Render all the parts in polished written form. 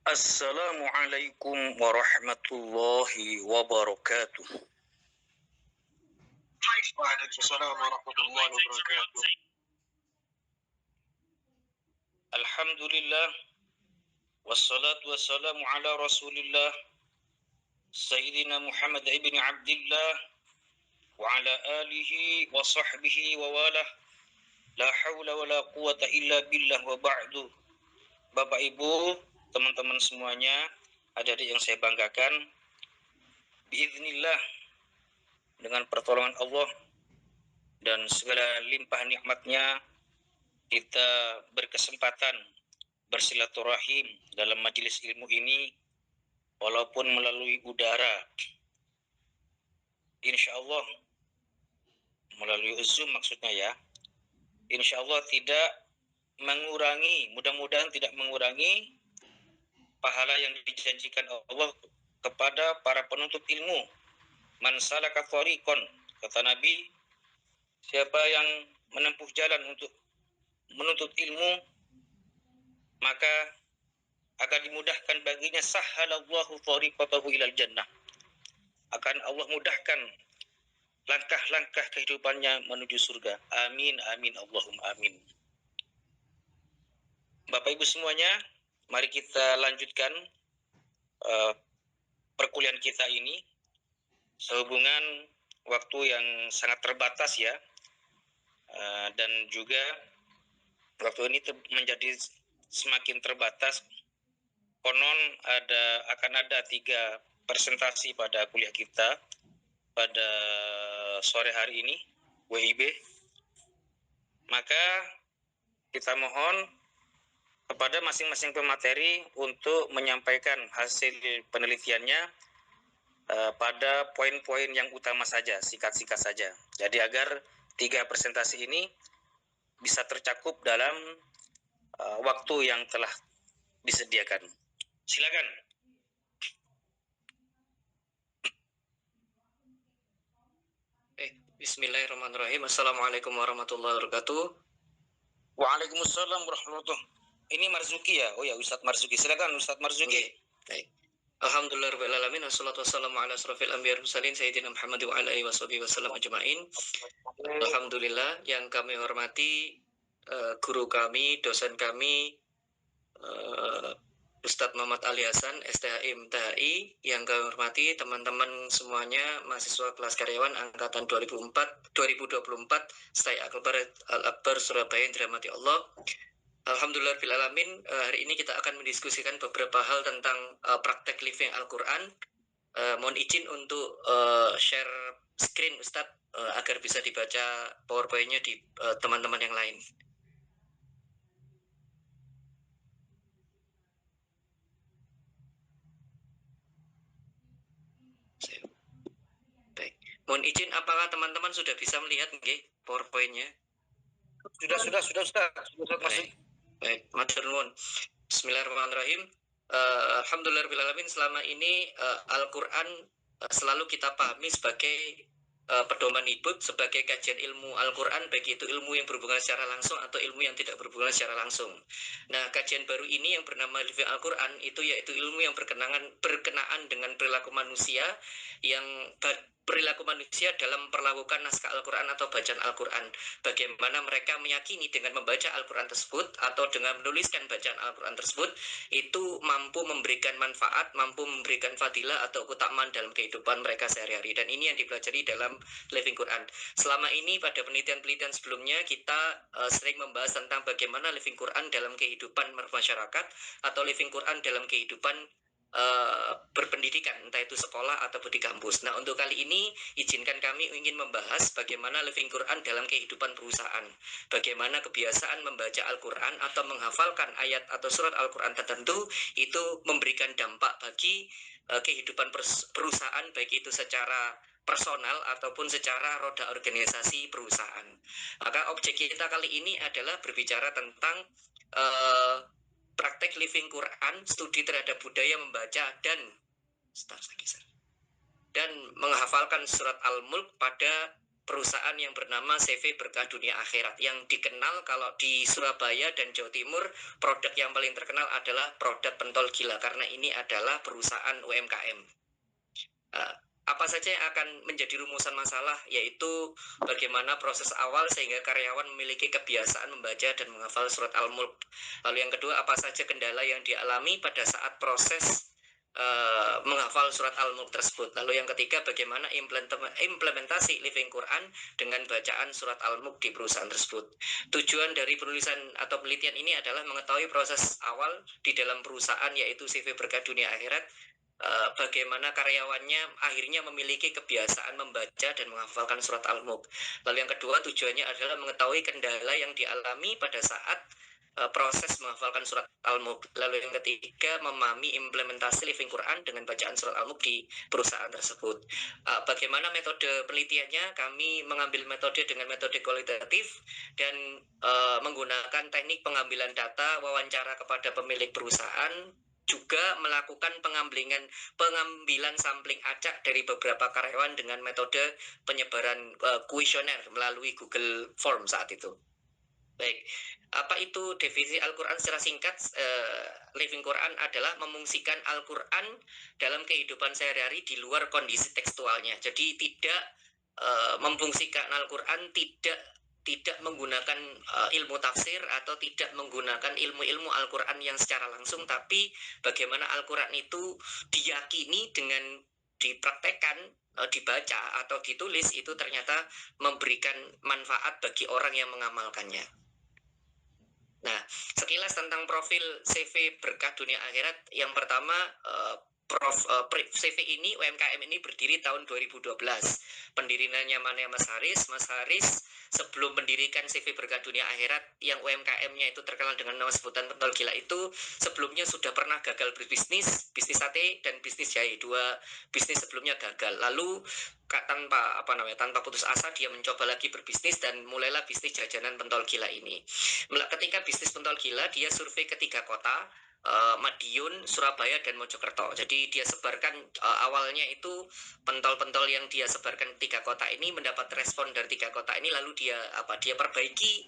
Assalamualaikum warahmatullahi wabarakatuh. Waalaikumsalam warahmatullahi wabarakatuh. Alhamdulillah, wassalatu wassalamu ala rasulillah, Sayyidina Muhammad ibn Abdillah, wa ala alihi wa sahbihi wa walah, la hawla wa la quwata illa billah wa ba'du. Bapak Ibu, teman-teman semuanya, adik-adik yang saya banggakan, biiznillah, dengan pertolongan Allah dan segala limpah nikmatnya, kita berkesempatan bersilaturahim dalam majelis ilmu ini walaupun melalui udara, insya Allah melalui Zoom maksudnya ya, insya Allah tidak mengurangi, mudah-mudahan tidak mengurangi pahala yang dijanjikan Allah kepada para penuntut ilmu. Man salaka thariqan, kata Nabi, siapa yang menempuh jalan untuk menuntut ilmu, maka akan dimudahkan baginya, sahhalallahu thariqatahu ilal jannah, akan Allah mudahkan langkah-langkah kehidupannya menuju surga. Amin, amin, Allahumma amin. Bapak Ibu semuanya, mari kita lanjutkan perkuliahan kita ini sehubungan waktu yang sangat terbatas ya, dan juga waktu ini menjadi semakin terbatas. Konon akan ada 3 presentasi pada kuliah kita pada sore hari ini, WIB. Maka kita mohon kepada masing-masing pemateri untuk menyampaikan hasil penelitiannya pada poin-poin yang utama saja, singkat-singkat saja. Jadi agar 3 presentasi ini bisa tercakup dalam waktu yang telah disediakan. Silakan. Bismillahirrahmanirrahim. Assalamualaikum warahmatullahi wabarakatuh. Waalaikumsalam warahmatullahi wabarakatuh. Ini Marzuki ya? Oh ya, Ustadz Marzuki. Silakan Ustadz Marzuki. Baik. Alhamdulillahirrahmanirrahim. Wassalamualaikum ala asrofil anbiya mursalin Sayyidina Muhammad wa ala alihi wasallam ajma'in. Alhamdulillah, yang kami hormati guru kami, dosen kami, Ustadz Muhammad Ali Hasan, STHI MTHI. Yang kami hormati teman-teman semuanya, mahasiswa kelas karyawan angkatan 2024 STAI Al-Akbar Surabaya yang dirahmati Allah. Alhamdulillahirrahmanirrahim. Hari ini kita akan mendiskusikan beberapa hal tentang praktek living Al-Quran. Mohon izin untuk share screen Ustadz agar bisa dibaca PowerPoint-nya di teman-teman yang lain. Baik. Mohon izin, apakah teman-teman sudah bisa melihat PowerPoint-nya? Sudah masuk. Baik, matur nuwun. Bismillahirrahmanirrahim. Alhamdulillahirrahmanirrahim. Selama ini Al-Quran selalu kita pahami sebagai pedoman hidup, sebagai kajian ilmu Al-Quran, baik itu ilmu yang berhubungan secara langsung atau ilmu yang tidak berhubungan secara langsung. Nah, kajian baru ini yang bernama Living Al-Quran itu yaitu ilmu yang berkenaan dengan perilaku manusia, yang perilaku manusia dalam perlakukan naskah Al-Quran atau bacaan Al-Quran. Bagaimana mereka meyakini dengan membaca Al-Quran tersebut atau dengan menuliskan bacaan Al-Quran tersebut itu mampu memberikan manfaat, mampu memberikan fadilah atau keutamaan dalam kehidupan mereka sehari-hari. Dan ini yang dipelajari dalam Living Quran. Selama ini pada penelitian-penelitian sebelumnya kita sering membahas tentang bagaimana Living Quran dalam kehidupan masyarakat atau Living Quran dalam kehidupan berpendidikan, entah itu sekolah ataupun di kampus. Nah, untuk kali ini izinkan kami ingin membahas bagaimana Living Quran dalam kehidupan perusahaan. Bagaimana kebiasaan membaca Al-Quran atau menghafalkan ayat atau surat Al-Quran tertentu itu memberikan dampak bagi kehidupan perusahaan, baik itu secara personal ataupun secara roda organisasi perusahaan. Maka objek kita kali ini adalah berbicara tentang praktek Living Quran, studi terhadap budaya membaca dan menghafalkan surat Al-Mulk pada perusahaan yang bernama CV Berkah Dunia Akhirat, yang dikenal kalau di Surabaya dan Jawa Timur produk yang paling terkenal adalah produk pentol gila, karena ini adalah perusahaan UMKM. Apa saja yang akan menjadi rumusan masalah, yaitu bagaimana proses awal sehingga karyawan memiliki kebiasaan membaca dan menghafal surat Al-Mulk. Lalu yang kedua, apa saja kendala yang dialami pada saat proses menghafal surat Al-Mulk tersebut. Lalu yang ketiga, bagaimana implementasi Living Quran dengan bacaan surat Al-Mulk di perusahaan tersebut. Tujuan dari penulisan atau penelitian ini adalah mengetahui proses awal di dalam perusahaan, yaitu CV Berkah Dunia Akhirat, bagaimana karyawannya akhirnya memiliki kebiasaan membaca dan menghafalkan surat Al-Mulk. Lalu yang kedua, tujuannya adalah mengetahui kendala yang dialami pada saat proses menghafalkan surat Al-Mulk. Lalu yang ketiga, memahami implementasi Living Quran dengan bacaan surat Al-Mulk di perusahaan tersebut. Bagaimana metode penelitiannya? Kami mengambil metode dengan metode kualitatif dan menggunakan teknik pengambilan data, wawancara kepada pemilik perusahaan, juga melakukan pengambilan sampling acak dari beberapa karyawan dengan metode penyebaran kuesioner melalui Google Form saat itu. Baik, apa itu definisi Al-Quran secara singkat? Living Quran adalah memungsikan Al-Quran dalam kehidupan sehari-hari di luar kondisi tekstualnya. Jadi tidak memfungsikan Al-Quran tidak menggunakan ilmu tafsir atau tidak menggunakan ilmu-ilmu Al-Quran yang secara langsung, tapi bagaimana Al-Quran itu diyakini dengan dipraktekkan, dibaca atau ditulis, itu ternyata memberikan manfaat bagi orang yang mengamalkannya. Nah, sekilas tentang profil CV Berkah Dunia Akhirat. Yang pertama, CV ini, UMKM ini berdiri tahun 2012. Pendirinya mana Mas Haris. Mas Haris sebelum mendirikan CV Berkah Dunia Akhirat yang UMKM-nya itu terkenal dengan nama sebutan pentol gila itu, sebelumnya sudah pernah gagal berbisnis, bisnis sate dan bisnis jahe. Dua bisnis sebelumnya gagal. Lalu tanpa putus asa dia mencoba lagi berbisnis dan mulailah bisnis jajanan pentol gila ini. Ketika bisnis pentol gila, dia survei ke 3 kota, Madiun, Surabaya, dan Mojokerto. Jadi dia sebarkan awalnya itu pentol-pentol yang dia sebarkan 3 kota ini mendapat respon dari 3 kota ini, lalu dia perbaiki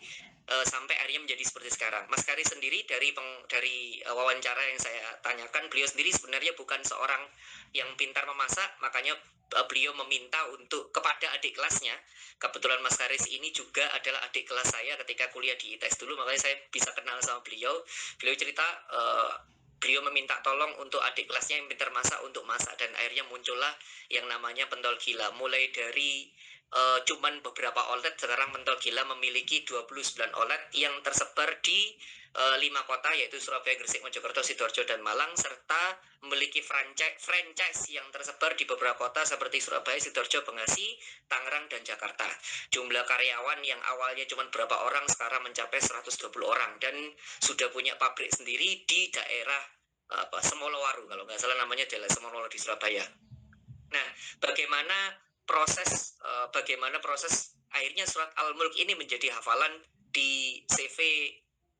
sampai akhirnya menjadi seperti sekarang. Mas Kari sendiri dari wawancara yang saya tanyakan, beliau sendiri sebenarnya bukan seorang yang pintar memasak, makanya beliau meminta kepada adik kelasnya. Kebetulan Mas Karis ini juga adalah adik kelas saya ketika kuliah di ITS dulu, makanya saya bisa kenal sama beliau. Beliau cerita beliau meminta tolong untuk adik kelasnya yang pintar masak untuk masak, dan akhirnya muncullah yang namanya pentol gila. Mulai dari cuman beberapa outlet, sekarang pentol gila memiliki 29 outlet yang tersebar di 5 kota, yaitu Surabaya, Gresik, Mojokerto, Sidoarjo, dan Malang, serta memiliki franchise yang tersebar di beberapa kota seperti Surabaya, Sidoarjo, Bekasi, Tangerang, dan Jakarta. Jumlah karyawan yang awalnya cuma berapa orang sekarang mencapai 120 orang, dan sudah punya pabrik sendiri di daerah Semolowaru, kalau nggak salah namanya adalah Semolowaru di Surabaya. Nah, bagaimana proses akhirnya surat Al-Mulk ini menjadi hafalan di CV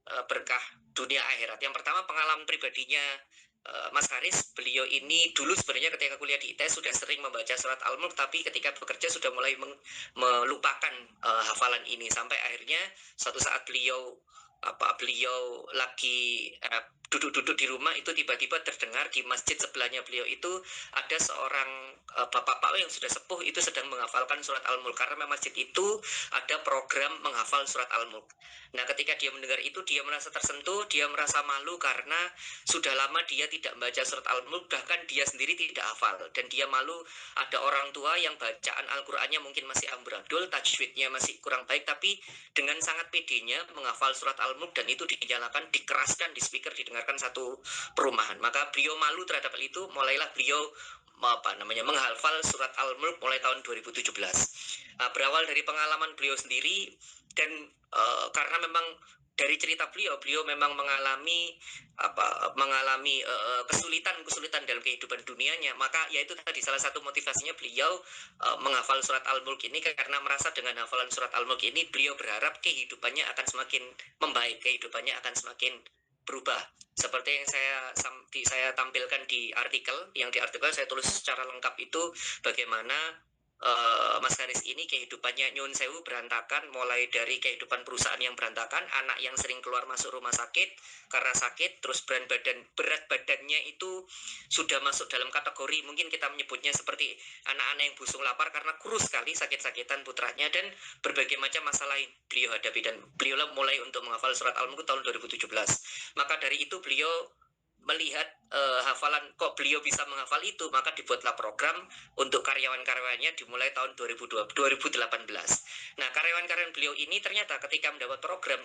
Berkah Dunia Akhirat? Yang pertama, pengalaman pribadinya Mas Haris. Beliau ini dulu sebenarnya ketika kuliah di ITS sudah sering membaca surat Al-Mulk, tapi ketika bekerja sudah mulai melupakan hafalan ini, sampai akhirnya suatu saat beliau lagi duduk-duduk di rumah, itu tiba-tiba terdengar di masjid sebelahnya beliau itu ada seorang bapak-bapak yang sudah sepuh itu sedang menghafalkan surat Al-Mulk, karena memang masjid itu ada program menghafal surat Al-Mulk. Nah, ketika dia mendengar itu, dia merasa tersentuh, dia merasa malu karena sudah lama dia tidak membaca surat Al-Mulk, bahkan dia sendiri tidak hafal, dan dia malu ada orang tua yang bacaan Al-Qur'annya mungkin masih amburadul, tajwidnya masih kurang baik, tapi dengan sangat pedenya menghafal surat Al-Mulk, dan itu dinyalakan, dikeraskan di speaker, didengarkan satu perumahan. Maka beliau malu terhadap itu, mulailah beliau menghafal surat Al-Mulk mulai tahun 2017. Berawal dari pengalaman beliau sendiri, dan karena memang dari cerita beliau memang mengalami kesulitan dalam kehidupan dunianya, maka yaitu tadi salah satu motivasinya beliau menghafal surat Al-Mulk ini, karena merasa dengan hafalan surat Al-Mulk ini beliau berharap kehidupannya akan semakin membaik, kehidupannya akan semakin berubah. Seperti yang saya tampilkan di artikel, yang di artikel saya tulis secara lengkap itu bagaimana Mas Haris ini kehidupannya nyun sewu berantakan, mulai dari kehidupan perusahaan yang berantakan, anak yang sering keluar masuk rumah sakit karena sakit, terus berat badannya itu sudah masuk dalam kategori mungkin kita menyebutnya seperti anak-anak yang busung lapar karena kurus sekali, sakit-sakitan putranya, dan berbagai macam masalah yang beliau hadapi, dan beliau mulai untuk menghafal surat Al-Mulk tahun 2017. Maka dari itu beliau melihat hafalan, kok beliau bisa menghafal itu, maka dibuatlah program untuk karyawan-karyawannya dimulai tahun 2018. Nah, karyawan-karyawan beliau ini ternyata ketika mendapat program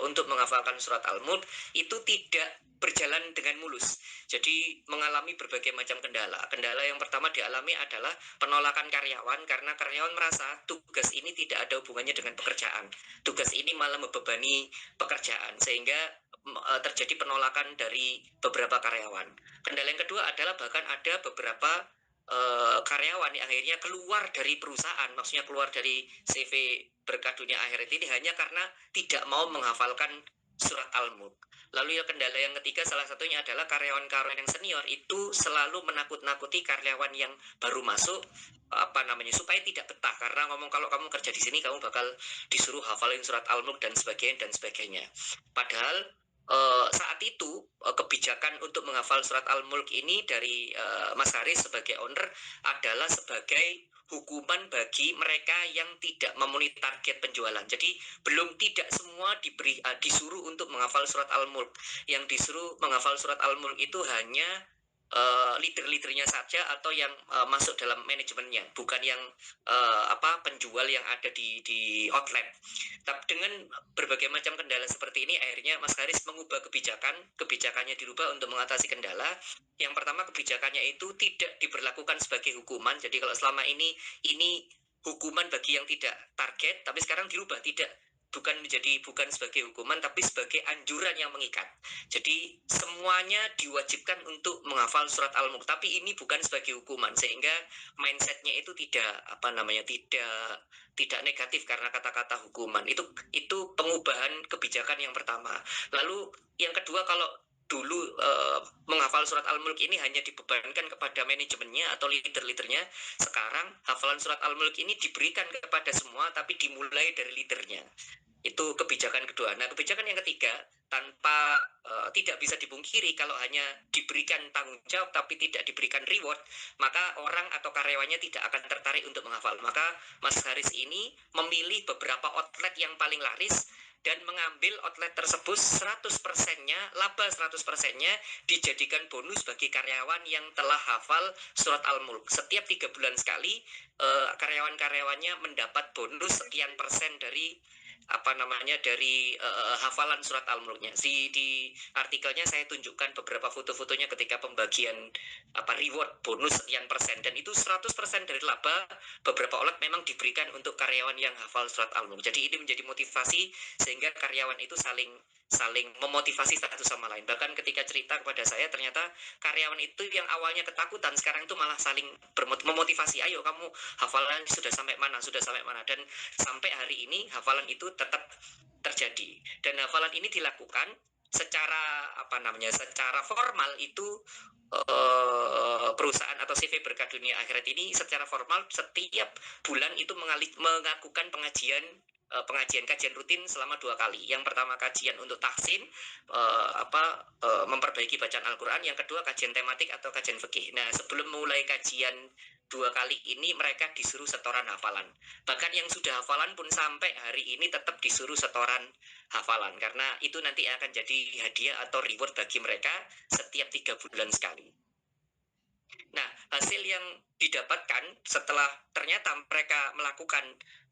untuk menghafalkan surat Al-Mulk itu tidak berjalan dengan mulus. Jadi mengalami berbagai macam kendala. Kendala yang pertama dialami adalah penolakan karyawan, karena karyawan merasa tugas ini tidak ada hubungannya dengan pekerjaan. Tugas ini malah membebani pekerjaan, sehingga terjadi penolakan dari beberapa karyawan. Kendala yang kedua adalah bahkan ada beberapa karyawan yang akhirnya keluar dari perusahaan, maksudnya keluar dari CV Berkah Dunia Akhirat ini hanya karena tidak mau menghafalkan surat Al-Mulk. Lalu yang kendala yang ketiga salah satunya adalah karyawan-karyawan yang senior itu selalu menakut-nakuti karyawan yang baru masuk supaya tidak betah, karena ngomong kalau kamu kerja di sini kamu bakal disuruh hafalin surat Al-Mulk dan sebagainya. Padahal saat itu kebijakan untuk menghafal surat Al-Mulk ini dari Mas Haris sebagai owner adalah sebagai hukuman bagi mereka yang tidak memenuhi target penjualan. Jadi tidak semua disuruh untuk menghafal surat Al-Mulk. Yang disuruh menghafal surat Al-Mulk itu hanya leader-leadernya saja atau yang masuk dalam manajemennya, bukan yang penjual yang ada di outlet. Tapi dengan berbagai macam kendala seperti ini, akhirnya Mas Haris mengubah kebijakannya dirubah untuk mengatasi kendala. Yang pertama, kebijakannya itu tidak diberlakukan sebagai hukuman. Jadi kalau selama ini hukuman bagi yang tidak target, tapi sekarang dirubah, bukan sebagai hukuman tapi sebagai anjuran yang mengikat. Jadi semuanya diwajibkan untuk menghafal surat Al-Mulk, tapi ini bukan sebagai hukuman, sehingga mindsetnya itu tidak negatif karena kata-kata hukuman. Itu pengubahan kebijakan yang pertama. Lalu yang kedua, kalau dulu menghafal surat Al-Mulk ini hanya dibebankan kepada manajemennya atau leader-leadernya, sekarang hafalan surat Al-Mulk ini diberikan kepada semua tapi dimulai dari leadernya. Itu kebijakan kedua. Nah, kebijakan yang ketiga, tanpa tidak bisa dipungkiri kalau hanya diberikan tanggung jawab tapi tidak diberikan reward, maka orang atau karyawannya tidak akan tertarik untuk menghafal. Maka Mas Haris ini memilih beberapa outlet yang paling laris dan mengambil outlet tersebut 100%-nya, laba 100%-nya dijadikan bonus bagi karyawan yang telah hafal surat Al-Mulk. Setiap 3 bulan sekali karyawan-karyawannya mendapat bonus sekian persen dari hafalan surat Al-Mulknya. Di artikelnya saya tunjukkan beberapa foto-fotonya ketika pembagian reward bonus sekian persen, dan itu 100% dari laba beberapa outlet memang diberikan untuk karyawan yang hafal surat Al-Mulk. Jadi ini menjadi motivasi sehingga karyawan itu saling memotivasi satu sama lain. Bahkan ketika cerita kepada saya, ternyata karyawan itu yang awalnya ketakutan sekarang itu malah saling memotivasi, ayo kamu hafalan sudah sampai mana, dan sampai hari ini hafalan itu tetap terjadi. Dan hafalan ini dilakukan secara formal itu perusahaan atau CV Berkah Dunia Akhirat ini secara formal setiap bulan itu melakukan kajian rutin selama 2 kali. Yang pertama kajian untuk tahsin, memperbaiki bacaan Al-Quran. Yang kedua kajian tematik atau kajian fikih. Nah, sebelum mulai kajian 2 kali ini mereka disuruh setoran hafalan. Bahkan yang sudah hafalan pun sampai hari ini tetap disuruh setoran hafalan, karena itu nanti akan jadi hadiah atau reward bagi mereka setiap 3 bulan sekali. Nah, hasil yang didapatkan setelah ternyata mereka melakukan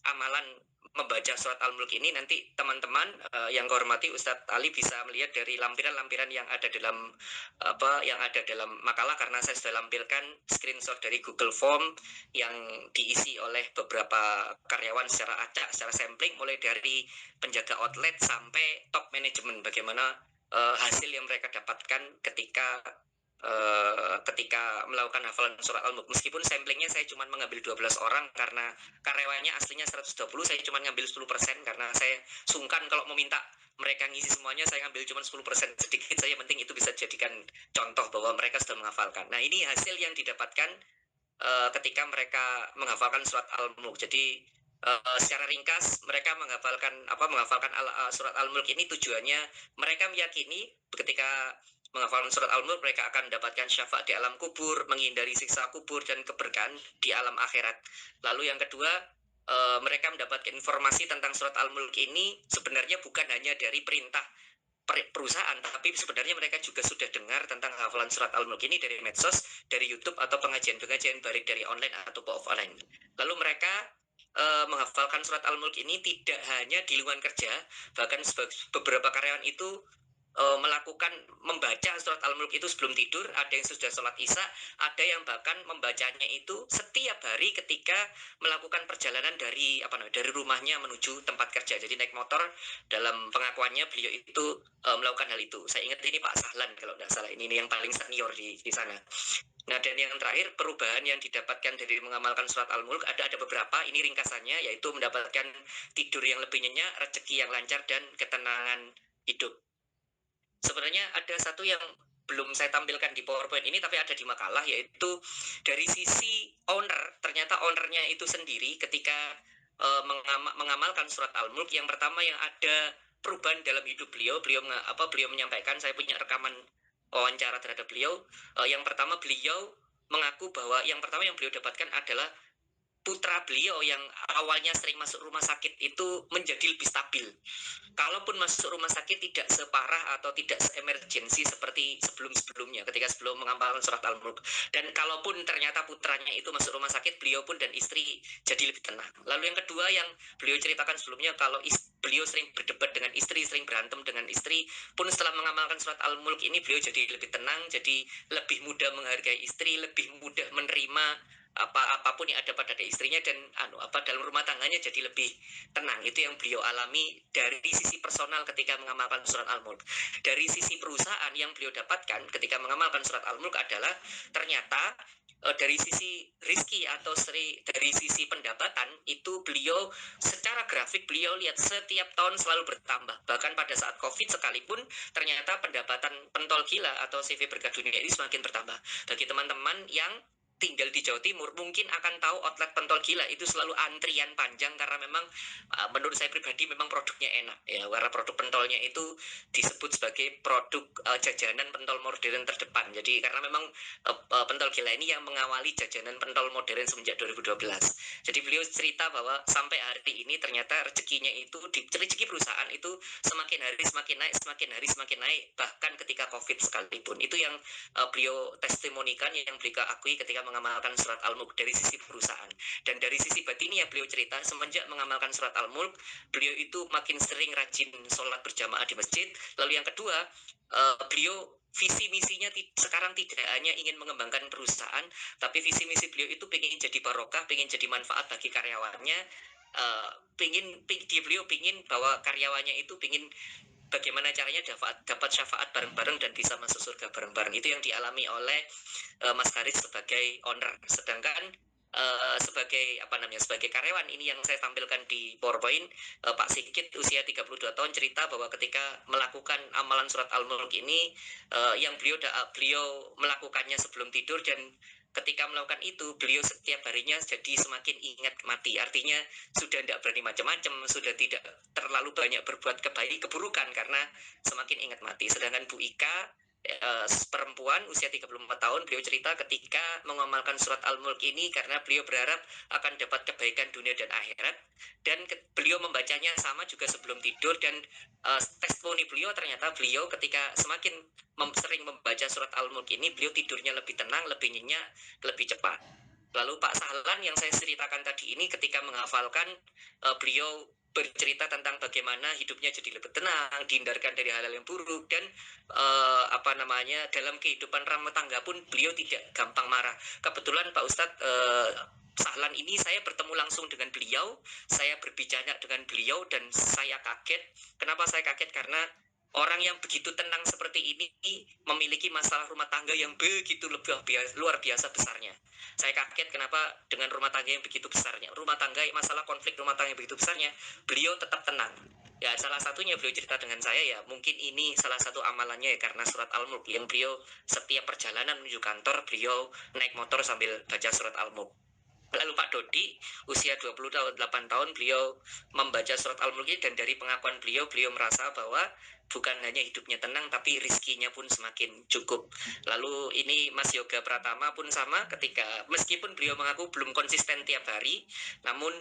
amalan membaca surat Al-Mulk ini, nanti teman-teman yang kehormati Ustadz Ali bisa melihat dari lampiran-lampiran yang ada dalam makalah, karena saya sudah lampirkan screenshot dari Google Form yang diisi oleh beberapa karyawan secara acak, secara sampling, mulai dari penjaga outlet sampai top manajemen, bagaimana hasil yang mereka dapatkan ketika melakukan hafalan surat Al-Mulk. Meskipun samplingnya saya cuma mengambil 12 orang karena karyawannya aslinya 120, saya cuma ngambil 10% karena saya sungkan kalau meminta mereka ngisi semuanya, saya ngambil cuma 10% sedikit saja, penting itu bisa jadikan contoh bahwa mereka sudah menghafalkan. Nah, ini hasil yang didapatkan ketika mereka menghafalkan surat Al-Mulk. Jadi secara ringkas mereka menghafalkan surat Al-Mulk ini tujuannya mereka meyakini ketika menghafalkan surat Al-Mulk mereka akan mendapatkan syafaat di alam kubur, menghindari siksa kubur dan keberkahan di alam akhirat. Lalu yang kedua, mereka mendapatkan informasi tentang surat Al-Mulk ini sebenarnya bukan hanya dari perintah perusahaan, tapi sebenarnya mereka juga sudah dengar tentang hafalan surat Al-Mulk ini dari medsos, dari YouTube atau pengajian-pengajian baik dari online atau offline. Lalu mereka menghafalkan surat Al-Mulk ini tidak hanya di lingkungan kerja, bahkan beberapa karyawan itu melakukan membaca surat Al-Mulk itu sebelum tidur, ada yang sudah sholat isya, ada yang bahkan membacanya itu setiap hari ketika melakukan perjalanan dari rumahnya menuju tempat kerja. Jadi naik motor, dalam pengakuannya beliau itu melakukan hal itu. Saya ingat ini Pak Sahlan kalau tidak salah, ini yang paling senior di sana. Nah, dan yang terakhir, perubahan yang didapatkan dari mengamalkan surat Al-Mulk ada beberapa, ini ringkasannya, yaitu mendapatkan tidur yang lebih nyenyak, rezeki yang lancar, dan ketenangan hidup. Sebenarnya ada satu yang belum saya tampilkan di PowerPoint ini, tapi ada di makalah, yaitu dari sisi owner. Ternyata ownernya itu sendiri ketika mengamalkan surat Al-Mulk, yang pertama yang ada perubahan dalam hidup beliau menyampaikan, saya punya rekaman wawancara terhadap beliau. Yang pertama, beliau mengaku bahwa yang pertama yang beliau dapatkan adalah putra beliau yang awalnya sering masuk rumah sakit itu menjadi lebih stabil. Kalaupun masuk rumah sakit tidak separah atau tidak se-emergensi seperti sebelum-sebelumnya ketika sebelum mengamalkan surat Al-Mulk. Dan kalaupun ternyata putranya itu masuk rumah sakit, beliau pun dan istri jadi lebih tenang. Lalu yang kedua yang beliau ceritakan sebelumnya, kalau beliau sering berdebat dengan istri, sering berantem dengan istri, pun setelah mengamalkan surat Al-Mulk ini beliau jadi lebih tenang, jadi lebih mudah menghargai istri, lebih mudah menerima apapun yang ada pada istrinya, dan dalam rumah tangganya jadi lebih tenang. Itu yang beliau alami dari sisi personal ketika mengamalkan surat Al-Mulk. Dari sisi perusahaan yang beliau dapatkan ketika mengamalkan surat Al-Mulk adalah ternyata dari sisi rizki atau dari sisi pendapatan itu beliau secara grafik beliau lihat setiap tahun selalu bertambah. Bahkan pada saat COVID sekalipun ternyata pendapatan pentol gila atau CV berkah dunia ini semakin bertambah. Bagi teman-teman yang tinggal di Jawa Timur mungkin akan tahu outlet pentol gila itu selalu antrian panjang, karena memang menurut saya pribadi memang produknya enak ya, karena produk pentolnya itu disebut sebagai produk jajanan pentol modern terdepan. Jadi karena memang pentol gila ini yang mengawali jajanan pentol modern semenjak 2012. Jadi beliau cerita bahwa sampai hari ini ternyata rezekinya itu rezeki perusahaan itu semakin hari semakin naik, semakin hari semakin naik, bahkan ketika COVID sekalipun. Itu yang beliau testimonikan, yang beliau akui ketika mengamalkan surat Al-Mulk dari sisi perusahaan. Dan dari sisi batinnya beliau cerita semenjak mengamalkan surat Al-Mulk, beliau itu makin sering rajin sholat berjamaah di masjid. Lalu yang kedua, beliau visi misinya sekarang tidak hanya ingin mengembangkan perusahaan, tapi visi misi beliau itu pengen jadi barokah, pengen jadi manfaat bagi karyawannya. Beliau pengen bahwa karyawannya itu pengen bagaimana caranya dapat syafaat bareng-bareng dan bisa masuk surga bareng-bareng. Itu yang dialami oleh Mas Haris sebagai owner. Sedangkan sebagai karyawan ini yang saya tampilkan di PowerPoint, Pak Sigit usia 32 tahun cerita bahwa ketika melakukan amalan surat Al-Mulk ini yang beliau melakukannya sebelum tidur, dan ketika melakukan itu beliau setiap harinya jadi semakin ingat mati. Artinya sudah tidak berani macam-macam, sudah tidak terlalu banyak berbuat keburukan karena semakin ingat mati. Sedangkan Bu Ika perempuan usia 34 tahun, beliau cerita ketika mengamalkan surat Al-Mulk ini karena beliau berharap akan dapat kebaikan dunia dan akhirat, dan beliau membacanya sama juga sebelum tidur. Dan testimoni beliau ternyata beliau ketika semakin sering membaca surat Al-Mulk ini beliau tidurnya lebih tenang, lebih nyenyak, lebih cepat. Lalu Pak Sahlan yang saya ceritakan tadi ini ketika menghafalkan, beliau bercerita tentang bagaimana hidupnya jadi lebih tenang, dihindarkan dari hal-hal yang buruk, dan dalam kehidupan rumah tangga pun beliau tidak gampang marah. Kebetulan Pak Ustadz Sahlan ini saya bertemu langsung dengan beliau, saya berbicara dengan beliau, dan saya kaget. Kenapa saya kaget? Karena orang yang begitu tenang seperti ini memiliki masalah rumah tangga yang begitu luar biasa besarnya. Saya kaget kenapa dengan rumah tangga yang begitu besarnya, masalah konflik rumah tangga yang begitu besarnya, beliau tetap tenang. Ya, salah satunya beliau cerita dengan saya ya, mungkin ini salah satu amalannya ya, karena surat Al-Mulk yang beliau setiap perjalanan menuju kantor, beliau naik motor sambil baca surat Al-Mulk. Lalu Pak Dodi, usia 28 tahun, beliau membaca surat Al-Mulk dan dari pengakuan beliau, beliau merasa bahwa bukan hanya hidupnya tenang, tapi rizkinya pun semakin cukup. Lalu ini Mas Yoga Pratama pun sama, ketika meskipun beliau mengaku belum konsisten tiap hari, namun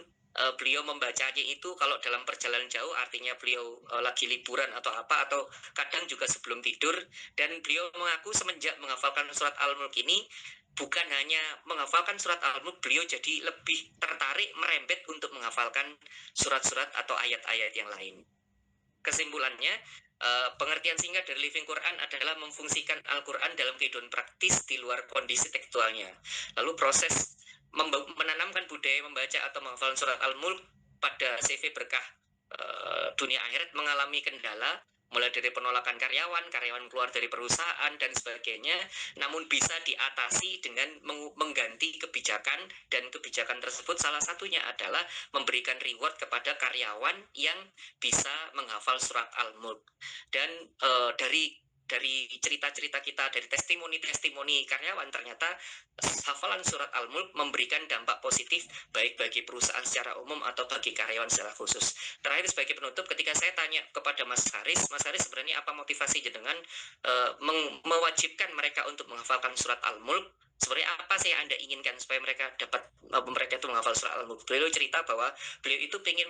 beliau membacanya itu kalau dalam perjalanan jauh, artinya beliau lagi liburan atau apa, atau kadang juga sebelum tidur. Dan beliau mengaku semenjak menghafalkan surat Al-Mulk ini, bukan hanya menghafalkan surat Al-Mulk, beliau jadi lebih tertarik merembet untuk menghafalkan surat-surat atau ayat-ayat yang lain. Kesimpulannya, pengertian singkat dari Living Quran adalah memfungsikan Al-Quran dalam kehidupan praktis di luar kondisi tekstualnya. Lalu proses menanamkan budaya membaca atau menghafalkan surat Al-Mulk pada CV berkah dunia akhirat mengalami kendala, mulai dari penolakan karyawan keluar dari perusahaan dan sebagainya, namun bisa diatasi dengan mengganti kebijakan, dan kebijakan tersebut salah satunya adalah memberikan reward kepada karyawan yang bisa menghafal surat Al-Mulk. Dan dari cerita-cerita kita, dari testimoni karyawan, ternyata hafalan surat Al-Mulk memberikan dampak positif baik bagi perusahaan secara umum atau bagi karyawan secara khusus. Terakhir sebagai penutup, ketika saya tanya kepada Mas Haris sebenarnya apa motivasi dengan mewajibkan mereka untuk menghafalkan surat Al-Mulk, sebenarnya apa sih yang Anda inginkan supaya mereka itu menghafal surat Al-Mulk? Beliau cerita bahwa beliau itu ingin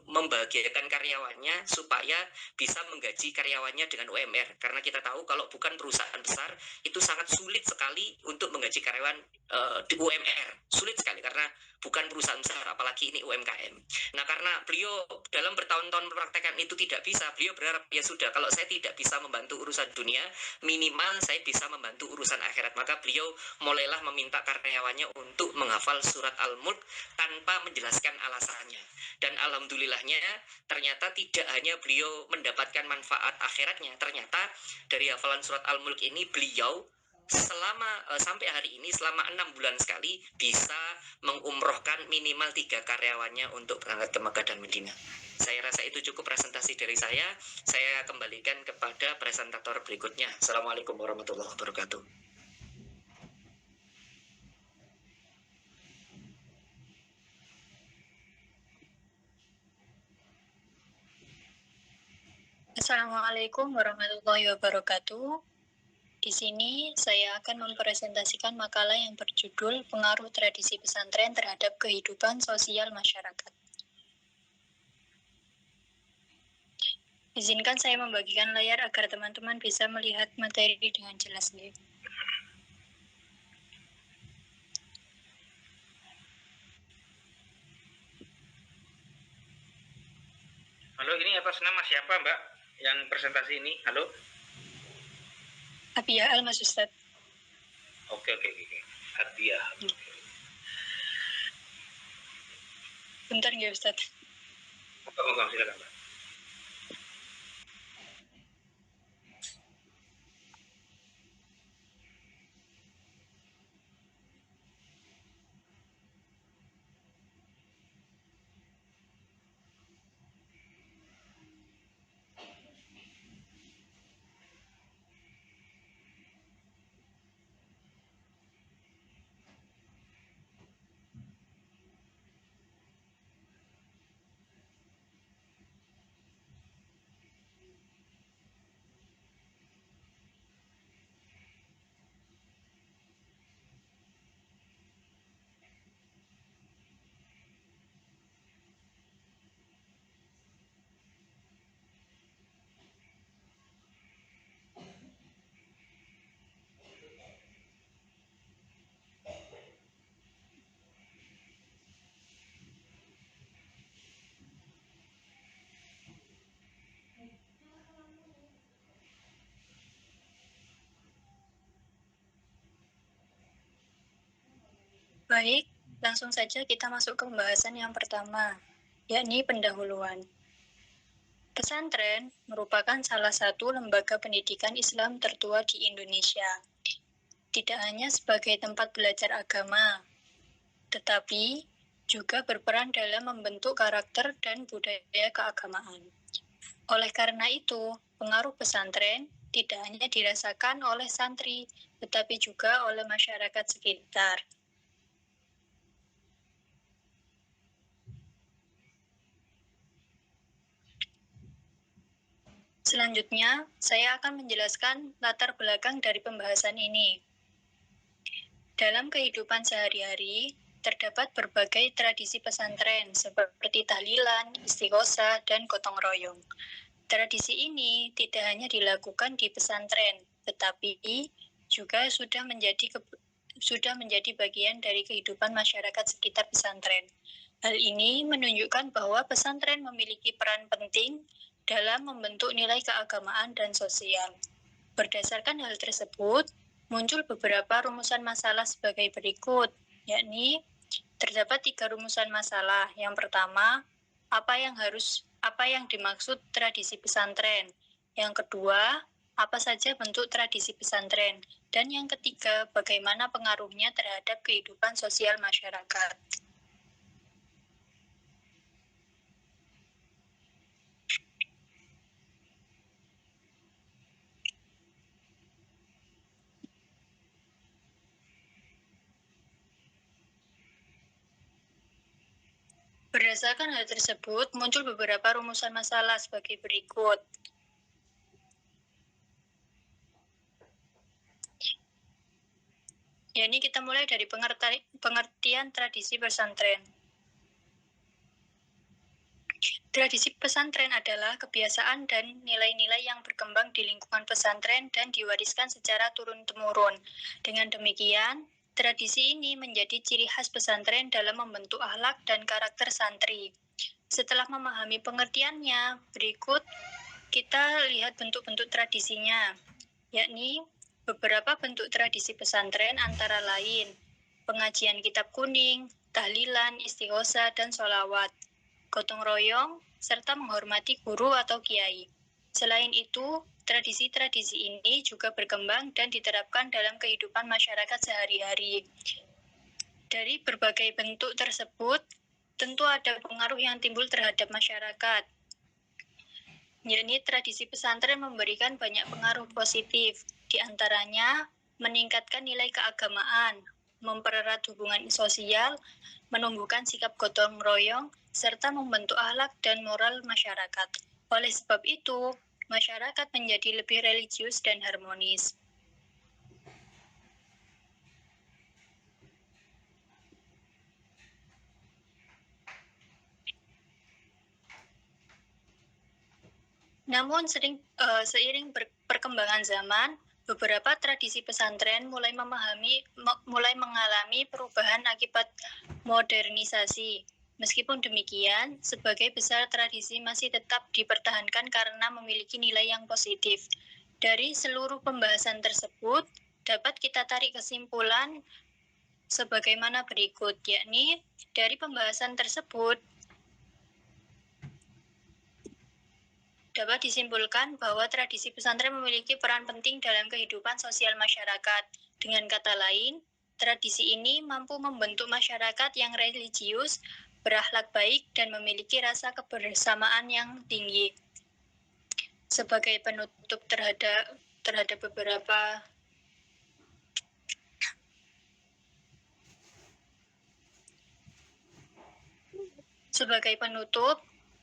membahagiakan karyawannya supaya bisa menggaji karyawannya dengan UMR, karena kita tahu kalau bukan perusahaan besar itu sangat sulit sekali untuk menggaji karyawan di UMR, sulit sekali karena bukan perusahaan besar, apalagi ini UMKM. Nah, karena beliau dalam bertahun-tahun mempraktekkan itu tidak bisa, beliau berharap ya sudah, kalau saya tidak bisa membantu urusan dunia, minimal saya bisa membantu urusan akhirat. Maka beliau mulailah meminta karyawannya untuk menghafal surat Al-Mulk tanpa menjelaskan alasannya. Dan alhamdulillahnya ternyata tidak hanya beliau mendapatkan manfaat akhiratnya, ternyata dari hafalan surat Al-Mulk ini beliau sampai hari ini selama 6 bulan sekali bisa mengumrohkan minimal 3 karyawannya untuk berangkat ke Makkah dan Madinah. Saya rasa itu cukup presentasi dari saya. Saya kembalikan kepada presentator berikutnya. Assalamualaikum warahmatullahi wabarakatuh. Assalamualaikum warahmatullahi wabarakatuh. Di sini saya akan mempresentasikan makalah yang berjudul Pengaruh Tradisi Pesantren Terhadap Kehidupan Sosial Masyarakat. Izinkan saya membagikan layar agar teman-teman bisa melihat materi dengan jelas. Halo, ini atas nama siapa Mbak yang presentasi ini? Halo? Abiyah Almas Ustaz. Oke. Abiyah. Bentar ya Ustaz. Silakan Mbak. Baik, langsung saja kita masuk ke pembahasan yang pertama, yakni pendahuluan. Pesantren merupakan salah satu lembaga pendidikan Islam tertua di Indonesia. Tidak hanya sebagai tempat belajar agama, tetapi juga berperan dalam membentuk karakter dan budaya keagamaan. Oleh karena itu, pengaruh pesantren tidak hanya dirasakan oleh santri, tetapi juga oleh masyarakat sekitar. Selanjutnya, saya akan menjelaskan latar belakang dari pembahasan ini. Dalam kehidupan sehari-hari, terdapat berbagai tradisi pesantren seperti tahlilan, istighosah, dan gotong royong. Tradisi ini tidak hanya dilakukan di pesantren, tetapi juga sudah menjadi bagian dari kehidupan masyarakat sekitar pesantren. Hal ini menunjukkan bahwa pesantren memiliki peran penting dalam membentuk nilai keagamaan dan sosial. Berdasarkan hal tersebut, muncul beberapa rumusan masalah sebagai berikut, yakni terdapat 3 rumusan masalah. Yang pertama, apa yang dimaksud tradisi pesantren? Yang kedua, apa saja bentuk tradisi pesantren? Dan yang ketiga, bagaimana pengaruhnya terhadap kehidupan sosial masyarakat? Berdasarkan hal tersebut, muncul beberapa rumusan masalah sebagai berikut. Yani kita mulai dari pengertian tradisi pesantren. Tradisi pesantren adalah kebiasaan dan nilai-nilai yang berkembang di lingkungan pesantren dan diwariskan secara turun-temurun. Dengan demikian, tradisi ini menjadi ciri khas pesantren dalam membentuk akhlak dan karakter santri. Setelah memahami pengertiannya, berikut kita lihat bentuk-bentuk tradisinya, yakni beberapa bentuk tradisi pesantren antara lain pengajian kitab kuning, tahlilan, istighosah, dan sholawat, gotong royong, serta menghormati guru atau kiai. Selain itu, tradisi-tradisi ini juga berkembang dan diterapkan dalam kehidupan masyarakat sehari-hari. Dari berbagai bentuk tersebut, tentu ada pengaruh yang timbul terhadap masyarakat. Yakni tradisi pesantren memberikan banyak pengaruh positif, di antaranya meningkatkan nilai keagamaan, mempererat hubungan sosial, menumbuhkan sikap gotong royong, serta membentuk akhlak dan moral masyarakat. Oleh sebab itu, masyarakat menjadi lebih religius dan harmonis. Namun seiring perkembangan zaman, beberapa tradisi pesantren mulai mengalami perubahan akibat modernisasi. Meskipun demikian, sebagai besar tradisi masih tetap dipertahankan karena memiliki nilai yang positif. Dari seluruh pembahasan tersebut, dapat kita tarik kesimpulan sebagaimana berikut, yakni dari pembahasan tersebut dapat disimpulkan bahwa tradisi pesantren memiliki peran penting dalam kehidupan sosial masyarakat. Dengan kata lain, tradisi ini mampu membentuk masyarakat yang religius, berakhlak baik, dan memiliki rasa kebersamaan yang tinggi. Sebagai penutup terhadap beberapa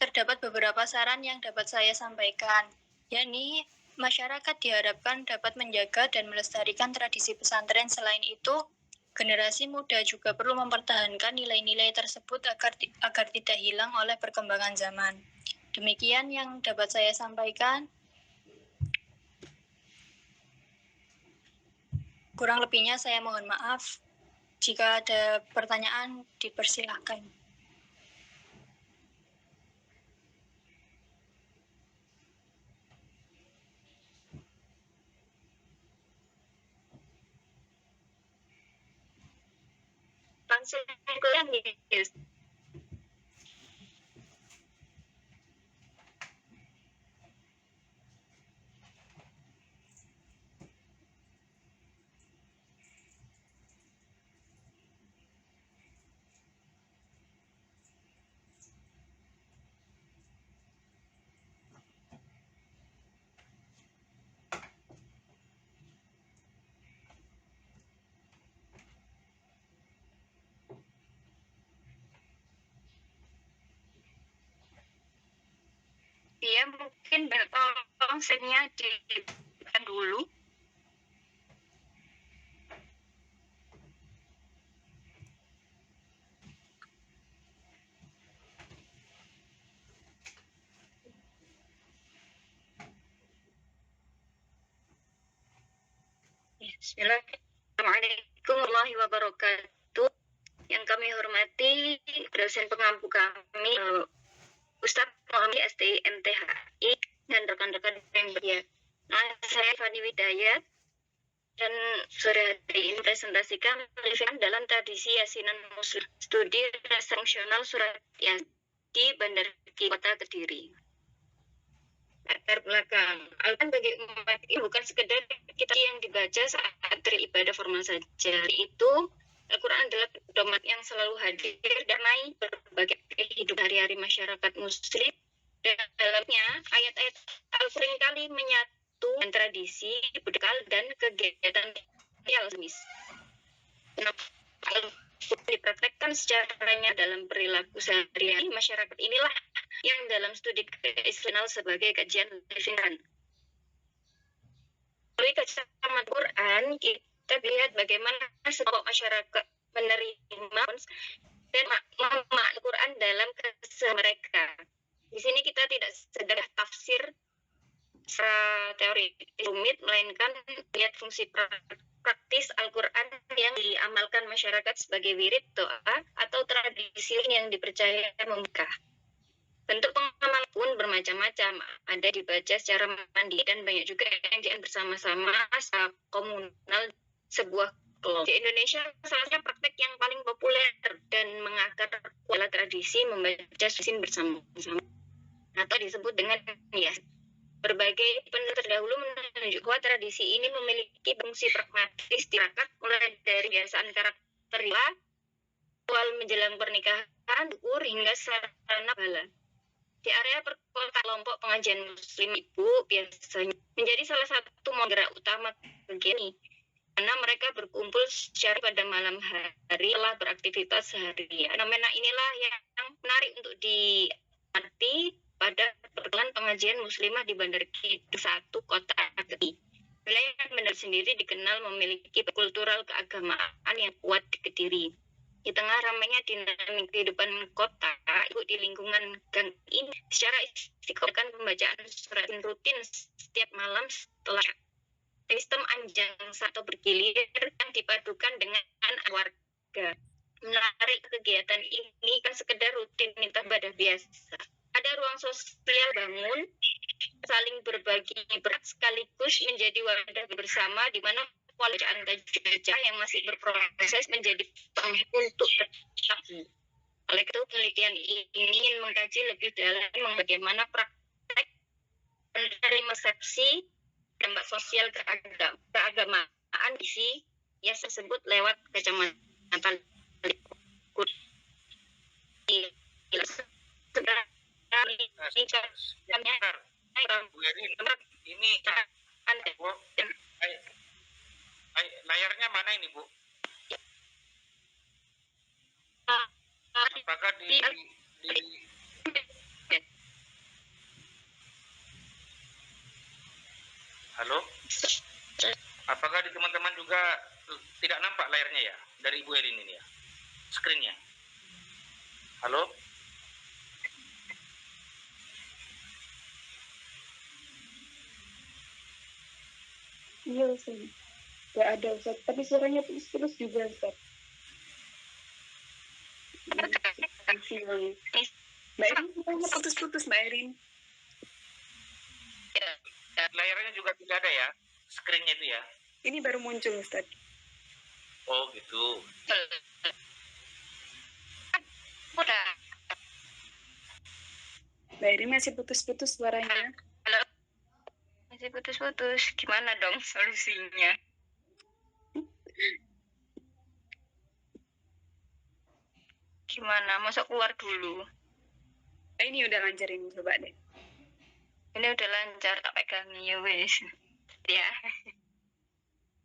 terdapat beberapa saran yang dapat saya sampaikan, yakni masyarakat diharapkan dapat menjaga dan melestarikan tradisi pesantren. Selain itu, generasi muda juga perlu mempertahankan nilai-nilai tersebut agar tidak hilang oleh perkembangan zaman. Demikian yang dapat saya sampaikan. Kurang lebihnya saya mohon maaf. Jika ada pertanyaan, dipersilakan. mungkin tolong setnya dibuka dulu. Bismillahirrahmanirrahim warahmatullahi wabarakatuh. Yang kami hormati dosen pengampu kami, Ustadz Muhammad STI MTHI dan rekan-rekan yang berbahagia. Saya Fani Widayat dan sore hari ini presentasikan dalam tradisi Yasinan Muslim studi fungsional surat Yasin di Bandar Kota Kediri. Latar belakang Al-Quran bagi umat ini bukan sekedar kitab yang dibaca saat beribadah formal saja. Itu Al-Quran adalah pedoman yang selalu hadir dan naik berbagai kehidupan hari-hari masyarakat muslim. Dalamnya ayat-ayat Al-Quran kali menyatu dengan tradisi, budaya dan kegiatan almis. Al-Quran dipraktekkan secaranya dalam perilaku sehari-hari masyarakat inilah yang dalam studi keislaman sebagai kajian living. Dari kacamata Quran, kita lihat bagaimana sebuah masyarakat menerima dan memaknai Quran dalam keseharian mereka. Di sini kita tidak sekedar tafsir secara teori rumit, melainkan lihat fungsi praktis Al-Quran yang diamalkan masyarakat sebagai wirid, doa, atau tradisi yang dipercaya membuka. Bentuk pengamal pun bermacam-macam, ada dibaca secara mandiri dan banyak juga yang dilakukan bersama-sama secara komunal sebuah kelompok. Di Indonesia, salah satu praktek yang paling populer dan mengakar adalah tradisi membaca Yasin bersama-sama atau disebut dengan Yasin. Berbagai penelitian terdahulu menunjukkan bahwa tradisi ini memiliki fungsi pragmatis di masyarakat, mulai dari kebiasaan karakter ritual menjelang pernikahan, ukur hingga sarana bala. Di area perkotaan, kelompok pengajian muslim ibu biasanya menjadi salah satu penggerak utama kegiatan ini, karena mereka berkumpul secara pada malam hari telah beraktivitas seharian. Fenomena inilah yang menarik untuk diarti pada perkumpulan pengajian muslimah di Bandar Kidul 1 Kota Kediri. Wilayah Bandar sendiri dikenal memiliki kultural keagamaan yang kuat di Kediri. Di tengah ramainya dinamik kehidupan kota, ibu di lingkungan gang ini secara istiqomah pembacaan surat rutin setiap malam setelah sistem anjang atau bergilir yang dipadukan dengan warga. Menarik kegiatan ini kan sekedar rutinitas ibadah biasa. Ada ruang sosial bangun, saling berbagi berat sekaligus menjadi wadah bersama di mana bacaan tajwid yang masih berproses menjadi untuk tetap. Oleh itu penelitian ini ingin mengkaji lebih dalam bagaimana praktek menerima persepsi dampak sosial keagamaan isi yang tersebut lewat kacamata ini layarnya mana ini, Bu? Apakah di Halo? Apakah di teman-teman juga tidak nampak layarnya ya? Dari Ibu Erin ini ya? Screen-nya. Halo? Iya, Ustaz. Gak ada, Ustaz. Tapi suaranya terus juga, Ustaz. Mbak Erin, suaranya putus-putus, Mbak Erin. Layarnya juga tidak ada ya? Screen-nya itu ya? Ini baru muncul, Ustaz. Oh, gitu. Udah. Mbak Erin masih putus-putus suaranya. Halo. Masih putus-putus. Gimana dong solusinya? Gimana? Masuk keluar dulu. Ini udah lancar ini, coba deh. Ini udah lancar, tak pegang ya wes. Ya.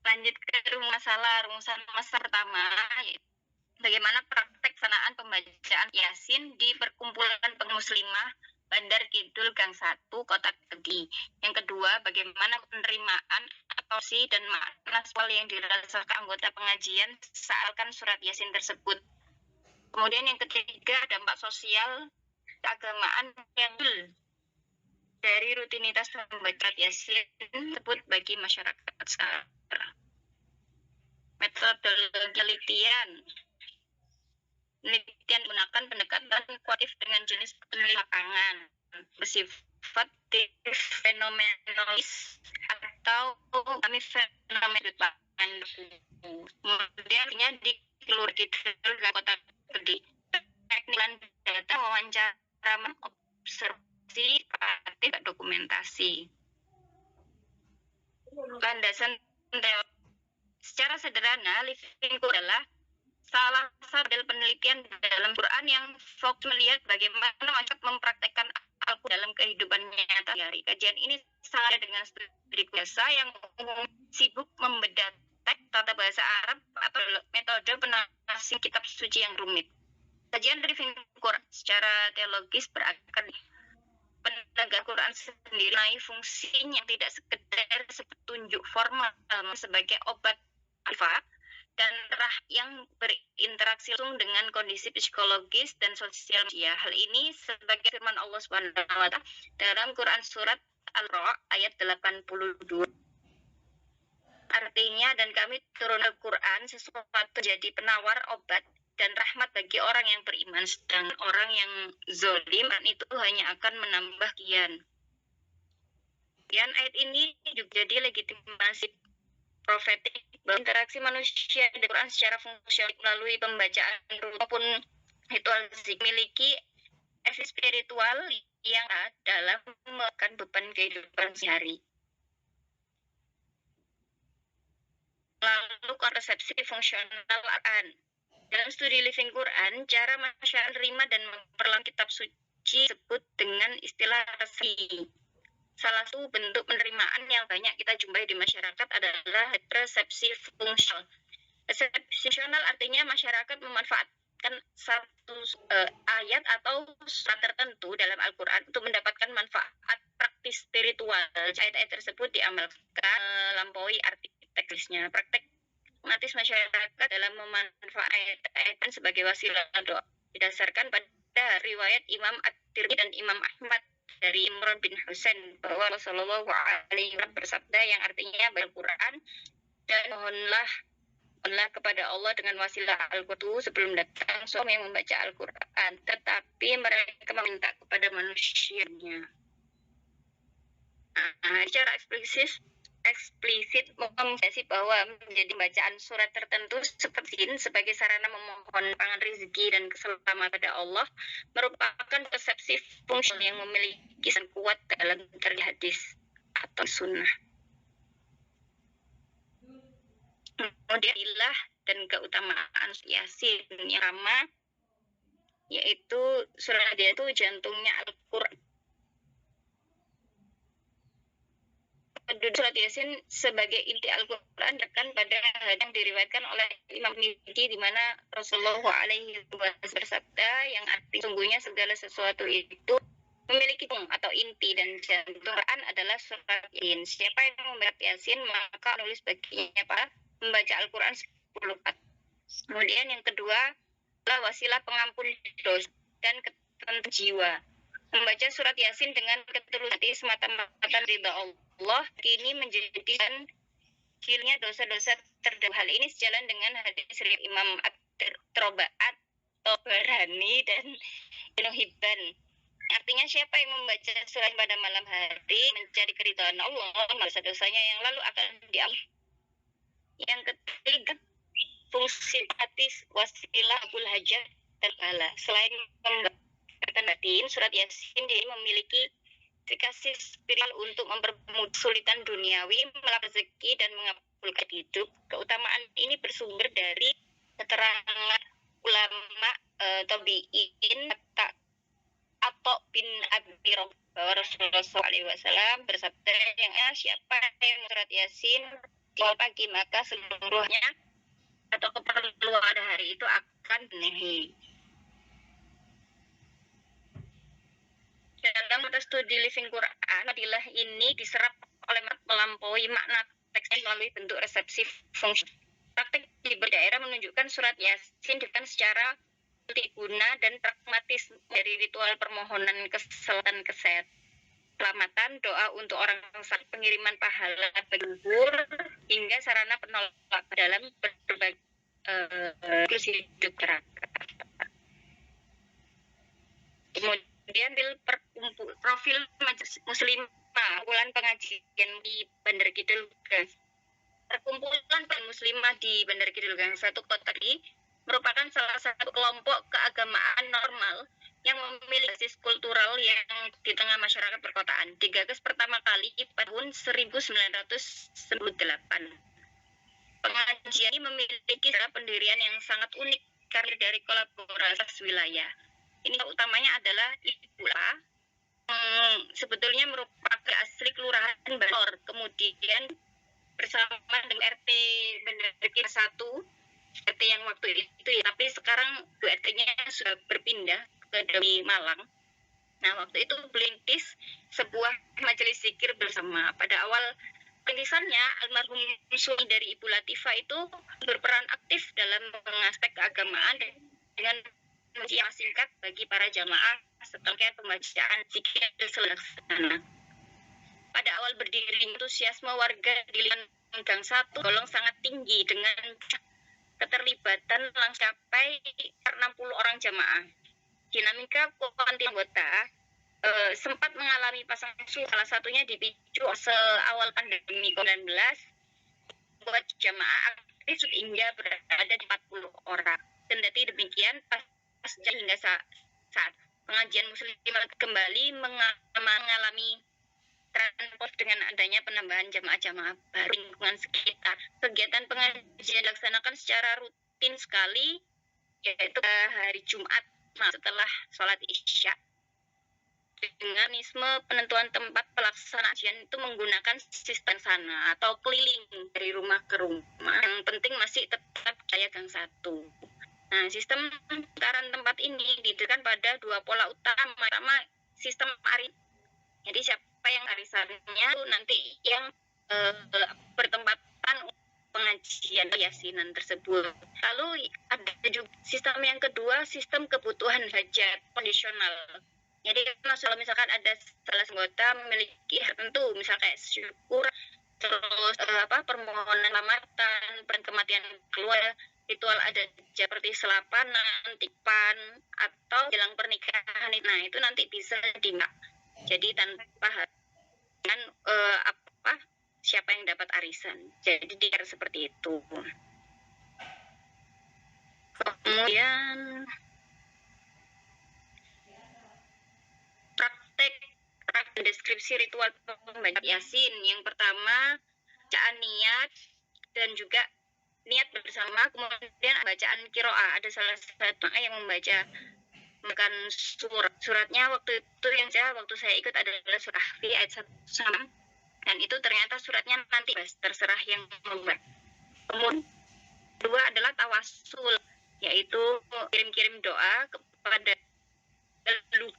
Lanjut ke rumusan pertama, bagaimana praktek pelaksanaan pembacaan Yasin di perkumpulan muslimah Bandar Kidul Gang 1, Kota Kediri. Yang kedua, bagaimana penerimaan adopsi dan makna spiritual yang dirasakan anggota pengajian seakan surat Yasin tersebut. Kemudian yang ketiga, dampak sosial keagamaan yang dari rutinitas membaca Yasin tersebut bagi masyarakat sekarang. Metodologi penelitian menggunakan pendekatan kualitatif dengan jenis penelitian lapangan bersifat fenomenolis atau kami fenomen lapangan. Kemudian di Kelur Kidul dan Kota Kediri, teknik data wawancara observasi praktik dokumentasi. Landasan teori secara sederhana, living Quran adalah salah satu penelitian dalam Quran yang fokus melihat bagaimana masyarakat mempraktekkan Al-Quran dalam kehidupan nyata sehari. Kajian ini sama dengan studi biasa yang sibuk membedah teks tata bahasa Arab atau metode penafsiran kitab suci yang rumit. Kajian living Quran secara teologis berakar penegak Quran sendiri mengenai fungsinya yang tidak sekedar petunjuk formal sebagai obat alfa dan yang berinteraksi langsung dengan kondisi psikologis dan sosial manusia. Hal ini sebagai firman Allah SWT dalam Quran surat Al-Ra ayat 82. Artinya, dan kami turunkan Quran sesuatu jadi penawar obat dan rahmat bagi orang yang beriman, sedang orang yang zolim itu hanya akan menambah kian. Dan ayat ini juga jadi legitimasi profetik bahwa interaksi manusia di Quran secara fungsional melalui pembacaan maupun ritual zikir memiliki efek spiritual yang dalam melakukan beban kehidupan sehari. Lalu konsepsi fungsional Quran. Dalam studi living Quran, cara masyarakat menerima dan memperlakukan kitab suci disebut dengan istilah resepsi. Salah satu bentuk penerimaan yang banyak kita jumpai di masyarakat adalah resepsi fungsional. Resepsi fungsional artinya masyarakat memanfaatkan satu ayat atau surat tertentu dalam Al-Quran untuk mendapatkan manfaat praktis spiritual. Ayat-ayat tersebut diamalkan melampaui arti teknisnya. Praktek pragmatis masyarakat dalam memanfaatkan ayat sebagai wasilah doa didasarkan pada riwayat Imam At-Tirmidzi dan Imam Ahmad dari Imran bin Husain bahwa Rasulullah SAW bersabda yang artinya Al-Quran dan mohonlah kepada Allah dengan wasilah Al-Quran sebelum datang suami yang membaca Al-Quran, tetapi mereka meminta kepada manusianya. Secara eksplisit mengakomodasi bahwa menjadi bacaan surat tertentu seperti ini sebagai sarana memohon pangan rezeki dan keselamatan pada Allah merupakan persepsi fungsional yang memiliki kesan kuat dalam hadis atau sunnah. Kemudian ilah dan keutamaan Yasin yang sama, yaitu surat dia itu jantungnya Al-Quran. Surat Yasin sebagai inti Al-Quran akan pada yang diriwayatkan oleh Imam Tirmidzi di mana Rasulullah SAW bersabda yang arti sungguhnya segala sesuatu itu memiliki atau inti dan jantung Quran adalah surat Yasin. Siapa yang membaca Yasin maka nulis baginya apa? Membaca Al-Quran 10 kali. Kemudian yang kedua adalah wasilah pengampun dosa dan ketenangan jiwa. Membaca surat Yasin dengan ketulusan hati semata-mata ridha Allah ini menjadikan hilangnya dosa-dosa terdahulu. Hal ini sejalan dengan hadis riwayat Imam At-Tabarani dan Ibnu Hibban. Artinya siapa yang membaca surat pada malam hari mencari keridhaan Allah, dosa-dosanya yang lalu akan diampuni. Yang ketiga, fungsi hati wasilah abul hajat terkala. Selain membacakan batin, surat Yasin ini memiliki aplikasi spiritual untuk mempermudah kesulitan duniawi, melakukan rezeki dan mengabulkan hidup. Keutamaan ini bersumber dari keterangan ulama tabi'in atau bin Abi Rabah bahwa Rasulullah SAW bersabda yang siapa yang surat Yasin di pagi maka seluruhnya atau keperluan pada hari itu akan dipenuhi. Dalam studi living Quran, fadilah ini diserap oleh melampaui makna teksnya melalui bentuk resepsi fungsi. Praktek di daerah menunjukkan surat Yasin dengan secara multiguna dan pragmatis dari ritual permohonan keselamatan keselamatan, doa untuk orang sakit, pengiriman pahala bergugur, hingga sarana penolak dalam berbagai inklusi hidup masyarakat. Kemudian profil muslimah, kumpulan pengajian di Bandar Kidul Gang. Perkumpulan muslimah di Bandar Kidul Gang 1 Kota ini merupakan salah satu kelompok keagamaan normal yang memiliki basis kultural yang di tengah masyarakat perkotaan. Digagas pertama kali pada tahun 1998. Pengajian ini memiliki cara pendirian yang sangat unik karena dari kolaborasi wilayah. Ini utamanya adalah Ibula, sebetulnya merupakan asli Kelurahan Banor, kemudian bersama dengan RT Bandar Kidul 1, RT yang waktu itu ya, tapi sekarang RT-nya sudah berpindah ke Dewi Malang. Nah, waktu itu merintis sebuah majelis zikir bersama. Pada awal perintisannya, almarhum suami dari Ibu Latifah itu berperan aktif dalam mengaspek keagamaan dengan yang singkat bagi para jamaah setelah pembacaan zikir selesai. Pada awal berdiri, antusiasme warga di lingkungan Gang 1 golong sangat tinggi dengan keterlibatan mencapai 60 orang jamaah. Dinamika kuantitas anggota sempat mengalami pasang surut, salah satunya dipicu seawal pandemi COVID-19, buat jamaah aktif hingga berada di 40 orang. Kendati demikian, pasca hingga saat pengajian muslimah kembali mengalami transport dengan adanya penambahan jamaah-jamaah baru lingkungan sekitar. Kegiatan pengajian dilaksanakan secara rutin sekali, yaitu hari Jumat setelah sholat Isya. Dengan mekanisme penentuan tempat pelaksanaan itu menggunakan sistem sana atau keliling dari rumah ke rumah. Yang penting masih tetap Jaya Gang 1. Nah, sistem pemutaran tempat ini didirikan pada dua pola utama. Pertama, sistem arisan. Jadi siapa yang arisannya itu nanti yang bertempatan pengajian yasinan tersebut. Lalu ada juga sistem yang kedua, sistem kebutuhan hajat kondisional. Jadi kalau misalkan ada salah anggota memiliki hak tentu, misalnya kayak syukur, terus permohonan selamatan, kematian keluarga, ritual ada seperti selapanan, tipan, atau jelang pernikahan. Nah, itu nanti bisa dimak. Jadi tanpa dengan siapa yang dapat arisan. Jadi dia seperti itu. Kemudian praktek deskripsi ritual pembacaan Yasin. Yang pertama, bacaan niat dan juga niat bersama, kemudian bacaan kiroah. Ada salah satu yang membaca bukan suratnya waktu itu yang waktu saya ikut adalah surah Kahfi ayat 1, dan itu ternyata suratnya nanti terserah yang membaca. Kemudian kedua adalah tawasul, yaitu kirim-kirim doa kepada leluhur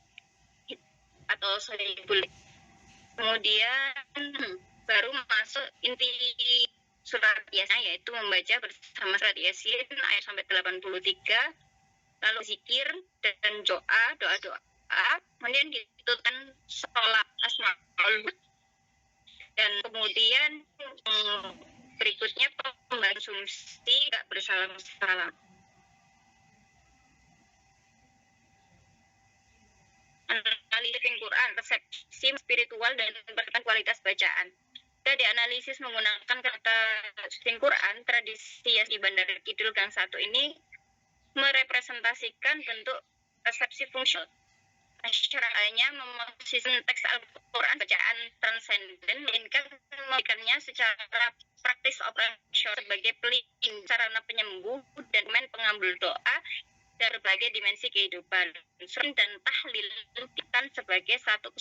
atau sohibul. Kemudian baru masuk inti surat Yasin, yaitu membaca bersama surat Yasin ayat sampai 83, lalu zikir dan doa, kemudian ditutupkan sholat asmaul, dan kemudian berikutnya pembansumsi gak bersalam-salam. Analisis Quran, resepsi spiritual dan peningkatan kualitas bacaan. Kita dianalisis menggunakan kata Quran, tradisi di Bandar Kidul Gang 1 ini merepresentasikan bentuk resepsi fungsional. Masyarakatnya memposisikan teks Al-Quran bacaan transenden, melainkan memberikannya secara praktis operasional sebagai pelindung, sarana penyembuh, dan pengambil doa dari berbagai dimensi kehidupan. Dan tahlil bukan sebagai satu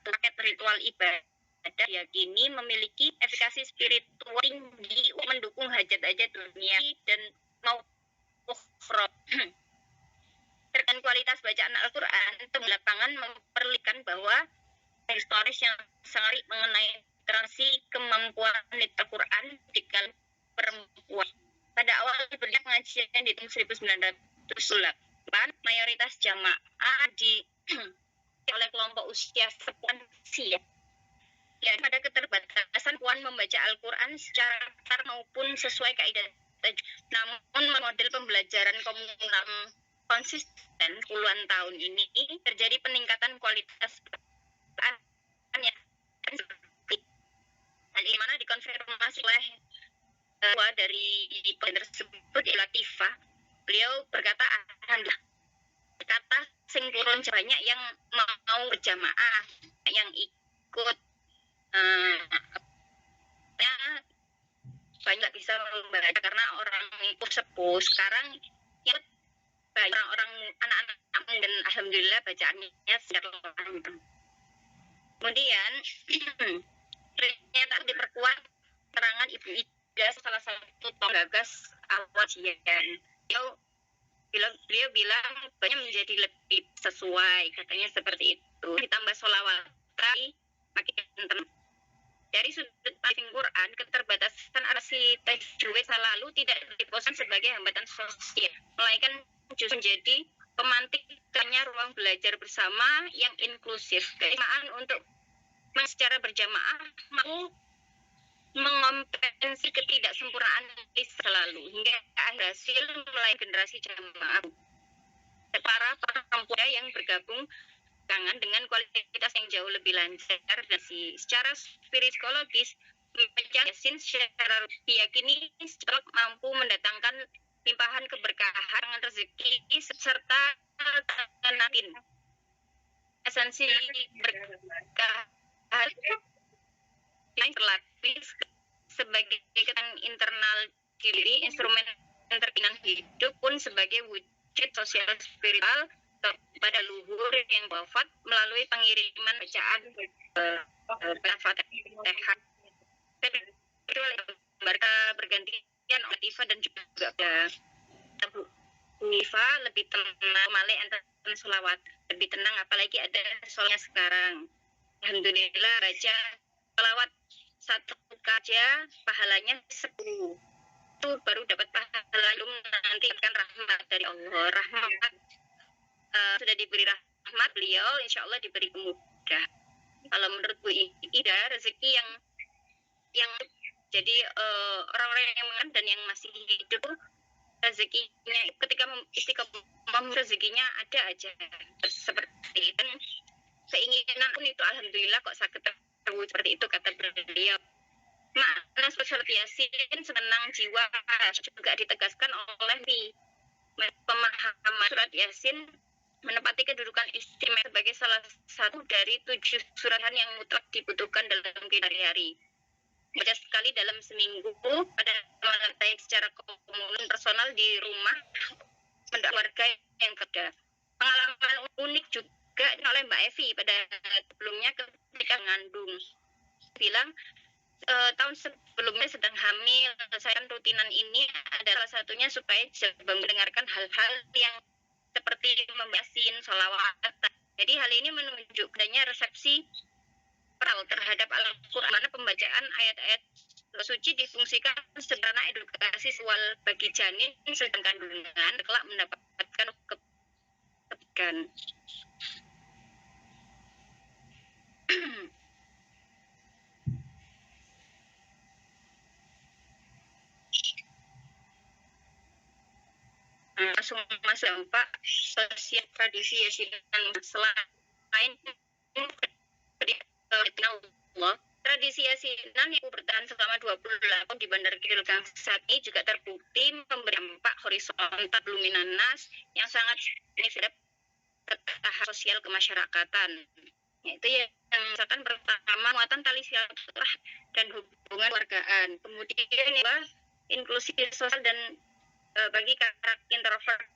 paket ritual ibadah yakini memiliki efikasi spiritual tinggi mendukung hajat-hajat dunia dan mau ukhra. Terkait kualitas bacaan Al-Quran, itu lapangan memperlihatkan bahwa historis yang sangat mengenai transi kemampuan Al-Quran di kalangan perempuan. Pada awal berlaku pengajian di tahun 1908, mayoritas jamaah oleh kelompok usia sepensia. Ya, pada keterbatasan puan membaca Al-Quran secara benar maupun sesuai kaidah. Namun model pembelajaran komunal konsisten puluhan tahun ini terjadi peningkatan kualitas hal ini mana dikonfirmasi oleh dari tersebut Latifah. Beliau berkata, alhamdulillah kata sing turun banyak yang mau berjamaah, yang ikut banyak bisa membaca karena orang itu sepuh. Sekarang yang banyak orang anak-anak dan alhamdulillah bacaannya secara lancar. Kemudian ternyata diperkuat keterangan Ibu Ida, salah satu penggagas awal jian. Beliau bilang banyak menjadi lebih sesuai, katanya seperti itu. Ditambah sholawat makin tenang. Dari sudut pandang Quran, keterbatasan arti tajwid selalu tidak diposisikan sebagai hambatan sosial, melainkan justru menjadi pemantik tanya ruang belajar bersama yang inklusif. Keistimewaan untuk secara berjamaah mau mengompensasi ketidaksempurnaan selalu hingga hasil mulai generasi jamaah. Para perempuan yang bergabung dengan kualitas yang jauh lebih lancar dan secara psikologis membaca Yasin secara diyakini mampu mendatangkan limpahan keberkahan, rezeki serta kenakin. Esensi berkah yang terlatih sebagai keterangan internal diri, instrumen terpinang hidup pun sebagai wujud sosial spiritual pada luhur yang wafat melalui pengiriman bacaan Al-Fatihah. Mereka bergantian Latifah dan juga Abu Nifa lebih tenang, Malik antara sholawat lebih tenang, apalagi ada sholatnya sekarang. Alhamdulillah Raja sholawat satu kaja pahalanya 10. Itu baru dapat pahala, nanti akan rahmat dari Allah. Rahmat sudah diberi rahmat, beliau insya Allah diberi kemudahan. Kalau menurut Bu Ida, rezeki yang jadi orang-orang yang mengan dan yang masih hidup rezekinya ketika istiqomah rezekinya ada aja seperti itu. Keinginan pun itu alhamdulillah kok sakit terwujud seperti itu, kata beliau. Makna surat Yasin senang jiwa juga ditegaskan oleh pemahaman surat Yasin menempati kedudukan istimewa sebagai salah satu dari 7 suratan yang mutlak dibutuhkan dalam kehidupan hari-hari. Baca sekali dalam seminggu pada baik secara komunal personal di rumah keluarga yang kerja. Pengalaman unik juga oleh Mbak Evi pada sebelumnya ketika mengandung. Bilang tahun sebelumnya sedang hamil, saya rutinan ini adalah salah satunya supaya mendengarkan hal-hal yang seperti membacain sholawat. Jadi hal ini menunjukkan adanya resepsi terhadap Al-Quran, mana pembacaan ayat-ayat suci difungsikan sebagai edukasi seksual bagi janin sedang kandungan kelak mendapatkan kebaikan. Langsung masuk Pak, sosial tradisi Yasinan selain Allah, tradisi Yasinan yang bertahan selama 20 tahun di Bandar Kidul saat ini juga terbukti memberi dampak horizontal luminanas yang sangat signifikan ketahanan sosial kemasyarakatan. Yaitu yang misalkan pertama muatan tali silaturahmi dan hubungan keluargaan. Kemudian inklusi sosial dan bagi karakter introvert.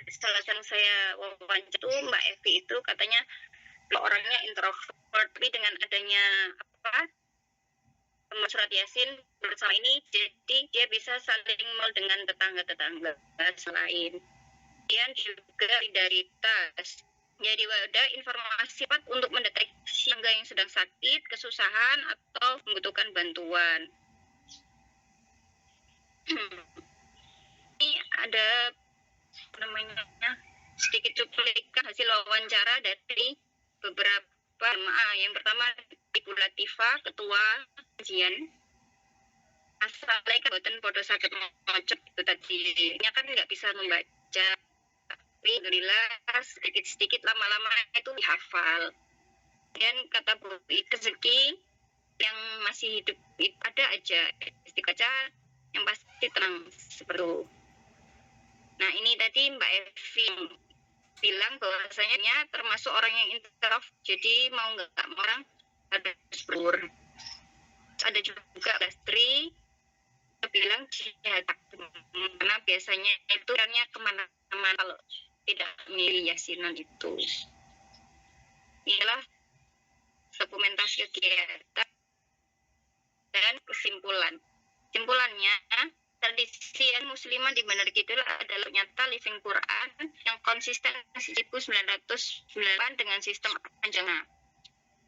Salah yang saya wawancara itu Mbak Evi itu katanya orangnya introvert, tapi dengan adanya surat Yasin bersama ini, jadi dia bisa saling mal dengan tetangga-tetangga selain. Kemudian juga solidaritas. Jadi wadah informasi cepat untuk mendeteksi tangga yang sedang sakit, kesusahan, atau membutuhkan bantuan. Ini ada sedikit cuplikan hasil wawancara dari beberapa jemaah. Yang pertama Ibu Latifah, Ketua Kajian. Asalnya kabupaten podo sakit mocok itu tadinya kan nggak bisa membaca. Tapi alhamdulillah sedikit-sedikit lama-lama itu dihafal. Dan kata Bu Rezeki yang masih hidup ada aja istiqaca yang pasti tenang seperti itu. Nah ini tadi Mbak Evi bilang bahwasanya termasuk orang yang introvert, jadi mau nggak orang harus berur. Ada juga Lastri bilang jihad, karena biasanya itu karena kemana-mana kalau tidak milih yasinan itu. Inilah dokumentasi kegiatan dan kesimpulan. Kesimpulannya, tradisi muslimah di Bandar Kidul adalah nyata living Quran yang konsisten sejak 1909 dengan sistem panjangnya.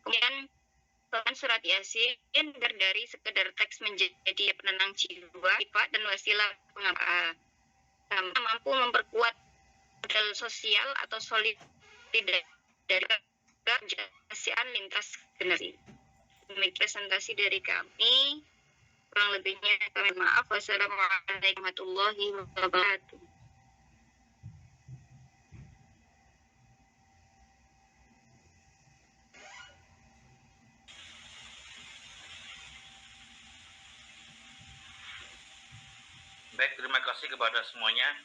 Kemudian bahkan surat Yasin dari sekedar teks menjadi penenang jiwa, sifat dan wasilah pengabdian. Mampu memperkuat modal sosial atau solidaritas dari kejahatan lintas generasi. Demikian presentasi dari kami. Kurang lebihnya kami maaf. Wassalamualaikum warahmatullahi wabarakatuh. Baik, terima kasih kepada semuanya.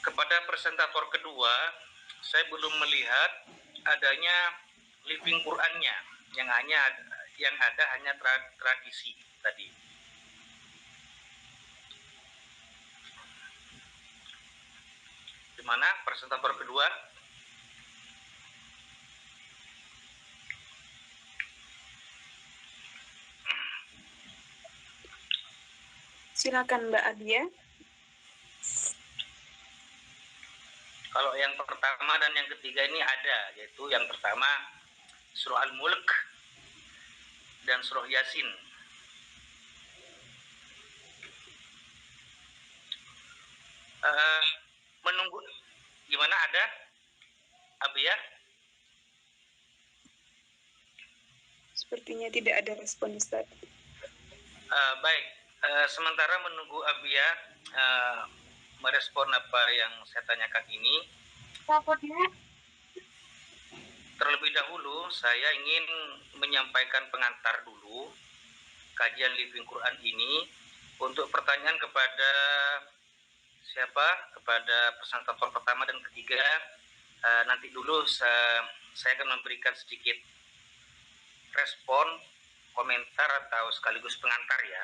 Kepada presentator kedua, saya belum melihat adanya living Quran-nya, yang ada hanya tradisi tadi. Di mana presentator kedua? Silakan Mbak Adia. Kalau yang pertama dan yang ketiga ini ada, yaitu yang pertama surah Al-Mulk dan surah Yasin. Menunggu gimana, ada Abia? Sepertinya tidak ada respon Ustaz. Baik, sementara menunggu Abia merespon apa yang saya tanyakan ini, terlebih dahulu saya ingin menyampaikan pengantar dulu kajian living Quran ini untuk pertanyaan kepada siapa, kepada presentator pertama dan ketiga. Nanti dulu saya akan memberikan sedikit respon, komentar atau sekaligus pengantar ya.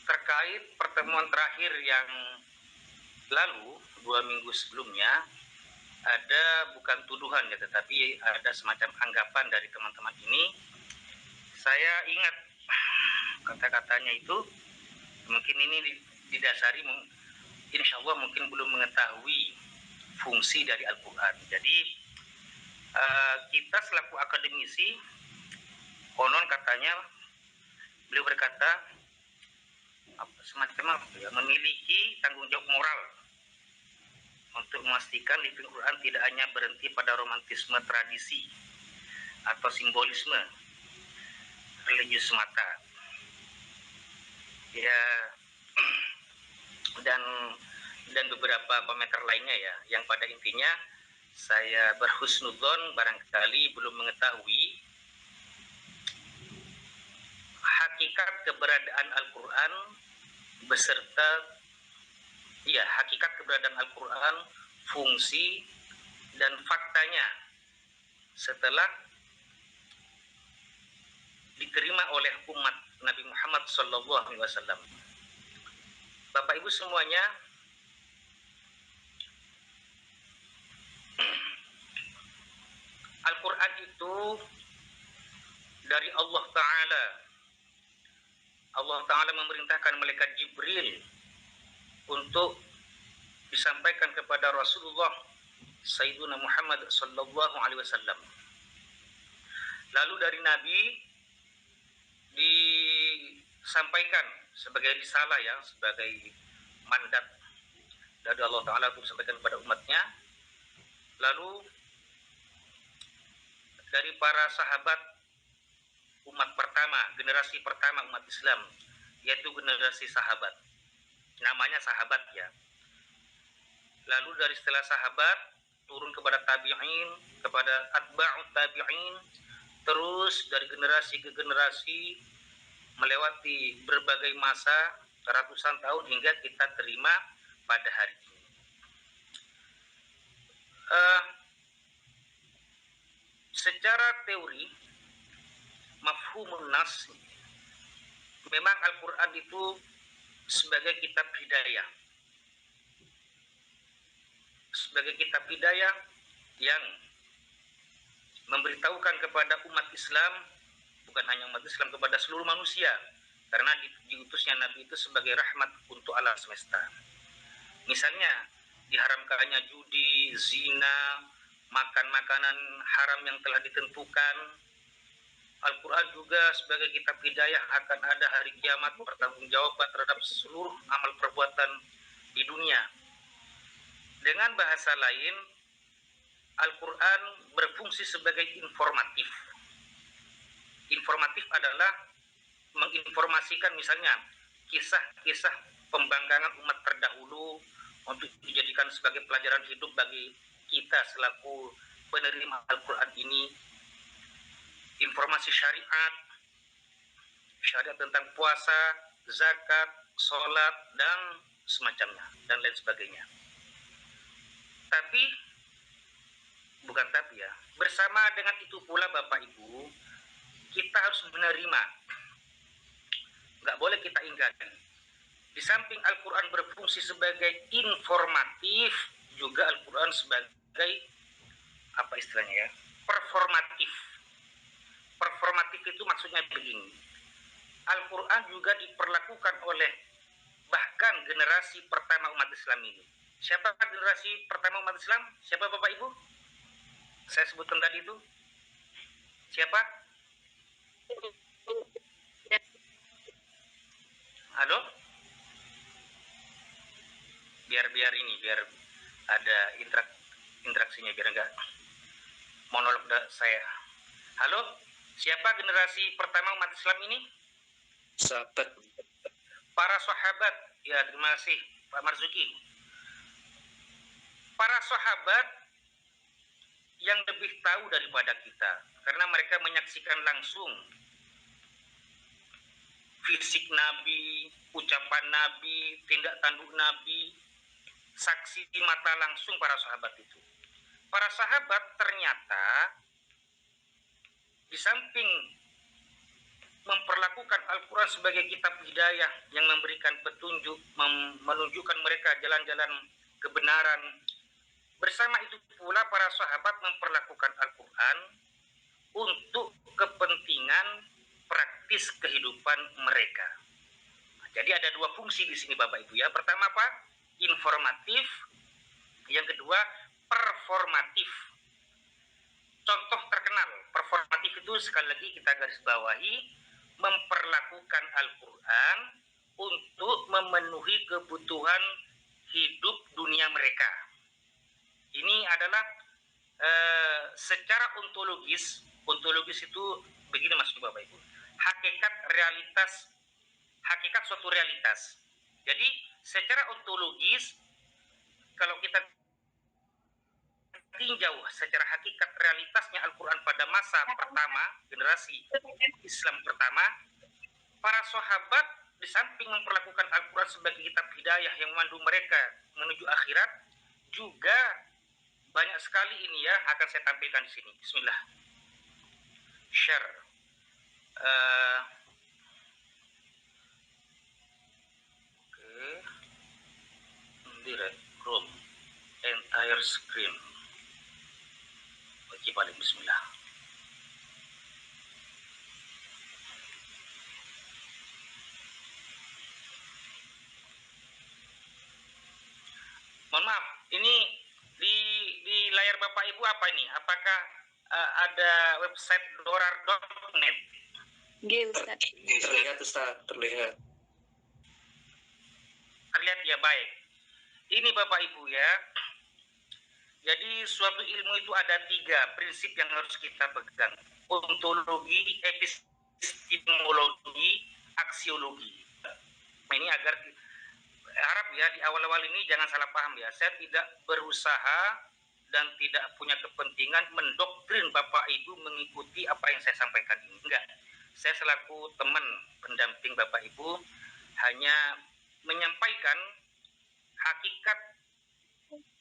Terkait pertemuan terakhir yang lalu 2 minggu sebelumnya, ada bukan tuduhan ya, tetapi ada semacam anggapan dari teman-teman ini. Saya ingat kata-katanya itu, mungkin ini didasari insya Allah mungkin belum mengetahui fungsi dari Al-Quran. Jadi kita selaku akademisi, konon katanya beliau berkata semacam memiliki tanggung jawab moral untuk memastikan living Quran tidak hanya berhenti pada romantisme tradisi atau simbolisme religius semata ya, dan beberapa komentar lainnya ya, yang pada intinya saya berhusnudzon barangkali belum mengetahui hakikat keberadaan Al-Quran beserta hakikat keberadaan Al-Quran, fungsi dan faktanya setelah diterima oleh umat Nabi Muhammad SAW. Bapak Ibu semuanya, Al-Quran itu dari Allah Ta'ala. Allah Ta'ala memerintahkan malaikat Jibril untuk disampaikan kepada Rasulullah Sayyiduna Muhammad sallallahu alaihi wasallam. Lalu dari Nabi disampaikan sebagai risalah ya, sebagai mandat dari Allah Ta'ala untuk disampaikan kepada umatnya. Lalu dari para sahabat umat pertama, generasi pertama umat Islam, yaitu generasi sahabat, namanya sahabat ya. Lalu dari setelah sahabat turun kepada tabi'in, kepada atba'ut tabi'in, terus dari generasi ke generasi melewati berbagai masa, ratusan tahun hingga kita terima pada hari ini. Secara teori mafhumun nas, memang Al-Quran itu sebagai kitab hidayah, sebagai kitab hidayah yang memberitahukan kepada umat Islam, bukan hanya umat Islam, kepada seluruh manusia, karena diutusnya Nabi itu sebagai rahmat untuk alam semesta. Misalnya diharamkannya judi, zina, makan makanan haram yang telah ditentukan. Al-Quran juga sebagai kitab hidayah akan ada hari kiamat, pertanggungjawaban terhadap seluruh amal perbuatan di dunia. Dengan bahasa lain, Al-Quran berfungsi sebagai informatif. Informatif adalah menginformasikan misalnya kisah-kisah pembangkangan umat terdahulu untuk dijadikan sebagai pelajaran hidup bagi kita selaku penerima Al-Quran ini. Informasi syariat tentang puasa, zakat, sholat, dan semacamnya, dan lain sebagainya. Bersama dengan itu pula Bapak Ibu, kita harus menerima, nggak boleh kita ingkari. Di samping Al-Quran berfungsi sebagai informatif, juga Al-Quran sebagai apa istilahnya ya, performatif. Performatif itu maksudnya begini, Al-Quran juga diperlakukan oleh bahkan generasi pertama umat Islam ini. Siapa generasi pertama umat Islam? Siapa Bapak Ibu? Saya sebutkan tadi itu. Siapa? Halo? Biar ada interaksinya, biar enggak monolog saya. Halo? Siapa generasi pertama umat Islam ini? Sahabat. Para sahabat. Ya, terima kasih Pak Marzuki. Para sahabat yang lebih tahu daripada kita, karena mereka menyaksikan langsung fisik Nabi, ucapan Nabi, tindak tanduk Nabi, saksi mata langsung para sahabat itu. Para sahabat ternyata di samping memperlakukan Al-Quran sebagai kitab hidayah yang memberikan petunjuk, menunjukkan mereka jalan-jalan kebenaran, bersama itu pula para sahabat memperlakukan Al-Quran untuk kepentingan praktis kehidupan mereka. Jadi ada dua fungsi di sini Bapak Ibu ya. Pertama apa? Informatif. Yang kedua performatif. Contoh terkenal performatif itu sekali lagi kita garis bawahi, memperlakukan Al-Quran untuk memenuhi kebutuhan hidup dunia mereka. Ini adalah secara ontologis itu begini maksudnya Bapak Ibu. Hakikat suatu realitas. Jadi secara ontologis kalau kita tinjau secara hakikat realitasnya Al-Quran pada masa pertama, generasi Islam pertama, para sahabat di samping memperlakukan Al-Quran sebagai kitab hidayah yang memandu mereka menuju akhirat, juga banyak sekali ini ya akan saya tampilkan di sini. Bismillah. Share. Direct Chrome entire screen. Oke, balik bismillah. Mohon maaf, ini di layar Bapak Ibu apa ini? Apakah ada website dorar.net? Nggih, Ustaz. Terlihat Ustaz, terlihat. Terlihat ya, baik. Ini Bapak Ibu ya. Jadi suatu ilmu itu ada 3 prinsip yang harus kita pegang. Ontologi, epistemologi, aksiologi. Nah, ini agar harap ya di awal-awal ini jangan salah paham ya. Saya tidak berusaha dan tidak punya kepentingan mendoktrin Bapak Ibu mengikuti apa yang saya sampaikan ini. Enggak. Saya selaku teman pendamping Bapak Ibu hanya menyampaikan hakikat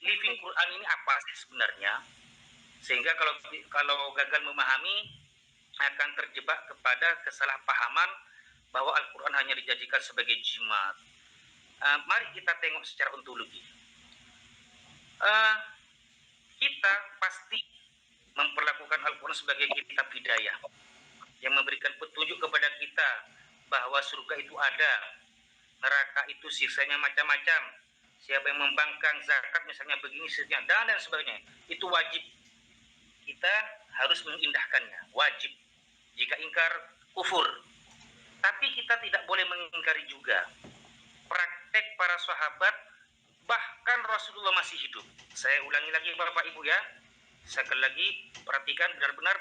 living Quran ini apa sih sebenarnya, sehingga kalau gagal memahami akan terjebak kepada kesalahpahaman bahwa Al-Quran hanya dijadikan sebagai jimat. Mari kita tengok secara ontologi. Kita pasti memperlakukan Al-Quran sebagai kitab hidayah yang memberikan petunjuk kepada kita bahwa surga itu ada, neraka itu siksanya macam-macam, siapa yang membangkang zakat misalnya begini seterusnya dan sebagainya, itu wajib. Kita harus mengindahkannya, wajib. Jika ingkar, kufur. Tapi kita tidak boleh mengingkari juga praktek para sahabat, bahkan Rasulullah masih hidup. Saya ulangi lagi Bapak Ibu ya, sekali lagi perhatikan benar-benar,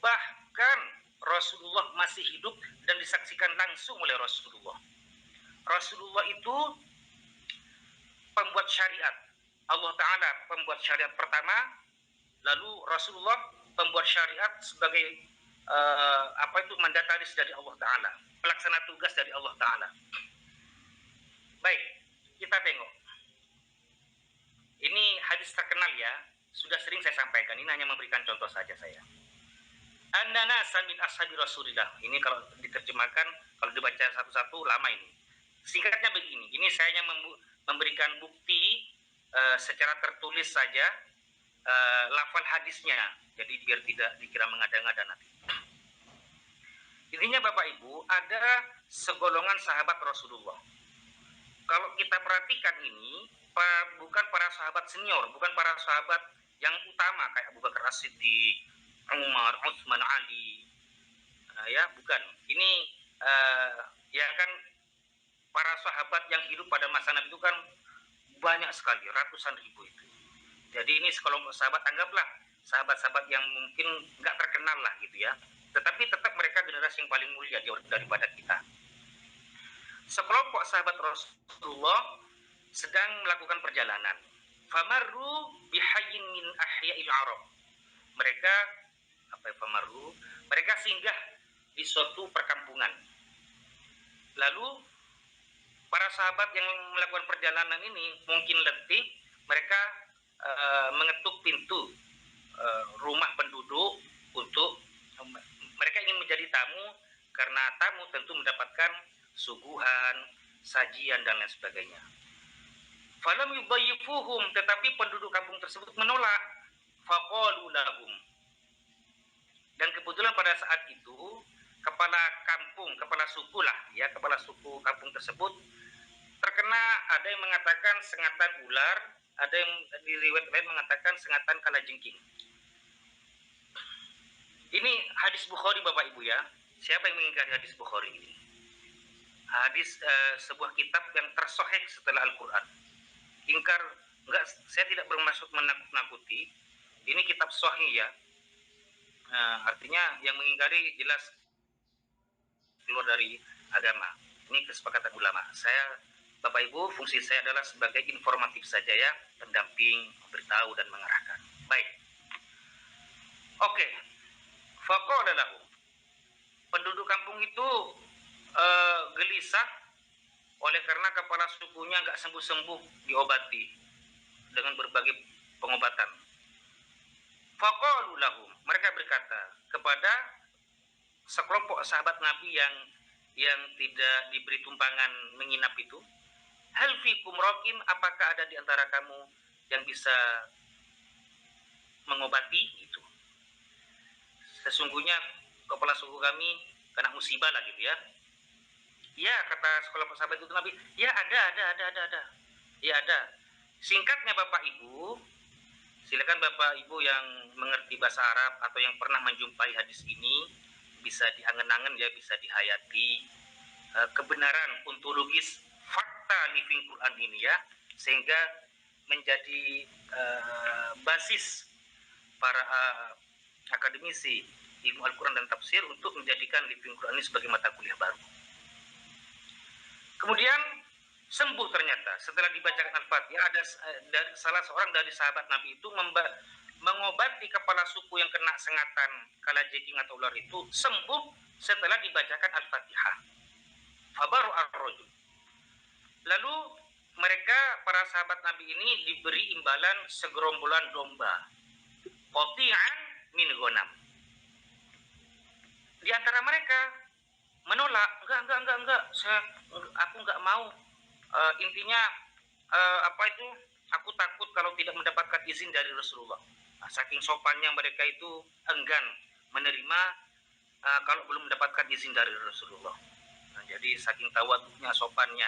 bahkan Rasulullah masih hidup dan disaksikan langsung oleh Rasulullah. Rasulullah itu pembuat syariat. Allah Ta'ala pembuat syariat pertama, lalu Rasulullah pembuat syariat sebagai mandataris dari Allah Ta'ala, pelaksana tugas dari Allah Ta'ala. Baik, kita tengok. Ini hadis terkenal ya, sudah sering saya sampaikan, ini hanya memberikan contoh saja saya. An-nasa min ashabi Rasulillah. Ini kalau diterjemahkan, kalau dibaca satu-satu lama ini. Singkatnya begini, ini saya hanya memberikan bukti secara tertulis saja lafal hadisnya, jadi biar tidak dikira mengada-ngada nanti. Intinya Bapak Ibu, ada segolongan sahabat Rasulullah. Kalau kita perhatikan ini, bukan para sahabat senior, bukan para sahabat yang utama kayak Abu Bakar As-Siddiq, Umar, Utsman, Ali, ya bukan. Ini ya kan, para sahabat yang hidup pada masa Nabi itu kan banyak sekali, ratusan ribu itu. Jadi ini sekelompok sahabat, anggaplah sahabat-sahabat yang mungkin nggak terkenal lah gitu ya, tetapi tetap mereka generasi yang paling mulia daripada kita. Sekelompok sahabat Rasulullah sedang melakukan perjalanan. Famarru bihayyin min ahya'il Arab. Mereka singgah di suatu perkampungan. Lalu para sahabat yang melakukan perjalanan ini mungkin letih, mereka mengetuk pintu rumah penduduk untuk mereka ingin menjadi tamu, karena tamu tentu mendapatkan suguhan, sajian dan lain sebagainya. Falam yubayyifuhum, tetapi penduduk kampung tersebut menolak. Faqalu lahum. Dan kebetulan pada saat itu kepala suku kampung tersebut terkena, ada yang mengatakan sengatan ular, ada yang di riwayat lain mengatakan sengatan kalajengking. Ini hadis Bukhari Bapak Ibu ya. Siapa yang mengingkari hadis Bukhari ini? Hadis sebuah kitab yang tersohek setelah Al-Quran. Ingkar, enggak, saya tidak bermaksud menakut-nakuti. Ini kitab sahih ya. Artinya yang mengingkari jelas keluar dari agama. Ini kesepakatan ulama. Bapak Ibu, fungsi saya adalah sebagai informatif saja ya, pendamping, memberitahu dan mengarahkan. Baik. Oke. Faqala lahu. Penduduk kampung itu gelisah oleh karena kepala sukunya nggak sembuh-sembuh, diobati dengan berbagai pengobatan. Faqalu lahum, mereka berkata kepada sekelompok sahabat Nabi yang tidak diberi tumpangan menginap itu, hal fikum raqin, apakah ada di antara kamu yang bisa mengobati itu? Sesungguhnya kepala suku kami kena musibah lah gitu ya. Ya, kata sekelompok sahabat itu Nabi, ya ada. Ya ada. Singkatnya Bapak Ibu, silakan Bapak Ibu yang mengerti bahasa Arab atau yang pernah menjumpai hadis ini bisa diangen-angen ya, bisa dihayati kebenaran ontologis fakta living Quran ini ya, sehingga menjadi basis para akademisi ilmu Al-Quran dan tafsir untuk menjadikan living Quran ini sebagai mata kuliah baru. Kemudian sembuh ternyata setelah dibacakan Al-Fatihah. Ada salah seorang dari sahabat Nabi itu mengobati kepala suku yang kena sengatan kalajengking atau ular itu, sembuh setelah dibacakan Al-Fatihah. Fabaru ar-rajul. Lalu mereka, para sahabat Nabi ini, diberi imbalan segerombolan domba, qati'an min ghanam. Di antara mereka menolak, enggak, aku enggak mau. Intinya aku takut kalau tidak mendapatkan izin dari Rasulullah. Nah, saking sopannya mereka itu enggan menerima kalau belum mendapatkan izin dari Rasulullah. Nah, jadi saking tawaduknya, sopannya,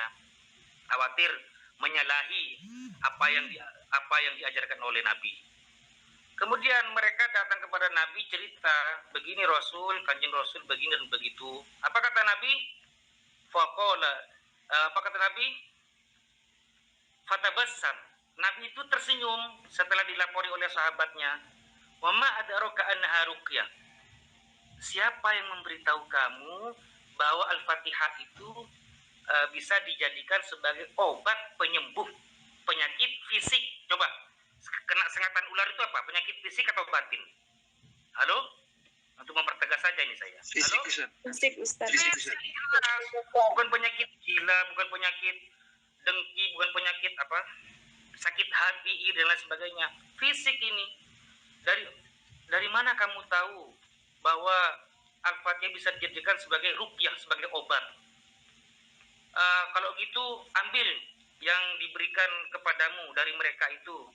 khawatir menyalahi apa yang diajarkan oleh Nabi. Kemudian mereka datang kepada Nabi cerita, begini Rasul, kanjeng Rasul begini dan begitu. Apa kata Nabi? Faqala, apa kata Nabi? Fatabassam. Nabi itu tersenyum setelah dilapori oleh sahabatnya. Wa ma adraka annaha ruqyah. Siapa yang memberitahu kamu bahwa Al-Fatihah itu bisa dijadikan sebagai obat penyembuh penyakit fisik? Coba, kena sengatan ular itu apa? Penyakit fisik atau batin? Halo? Untuk mempertegas saja ini saya. Halo? Fisik, Ustaz. Fisik, bukan penyakit gila, bukan penyakit dengki, bukan penyakit sakit hati dan lain sebagainya. Fisik ini. Dari mana kamu tahu bahwa Al-Fatihah bisa dijadikan sebagai ruqyah, sebagai obat? Kalau gitu ambil yang diberikan kepadamu dari mereka itu,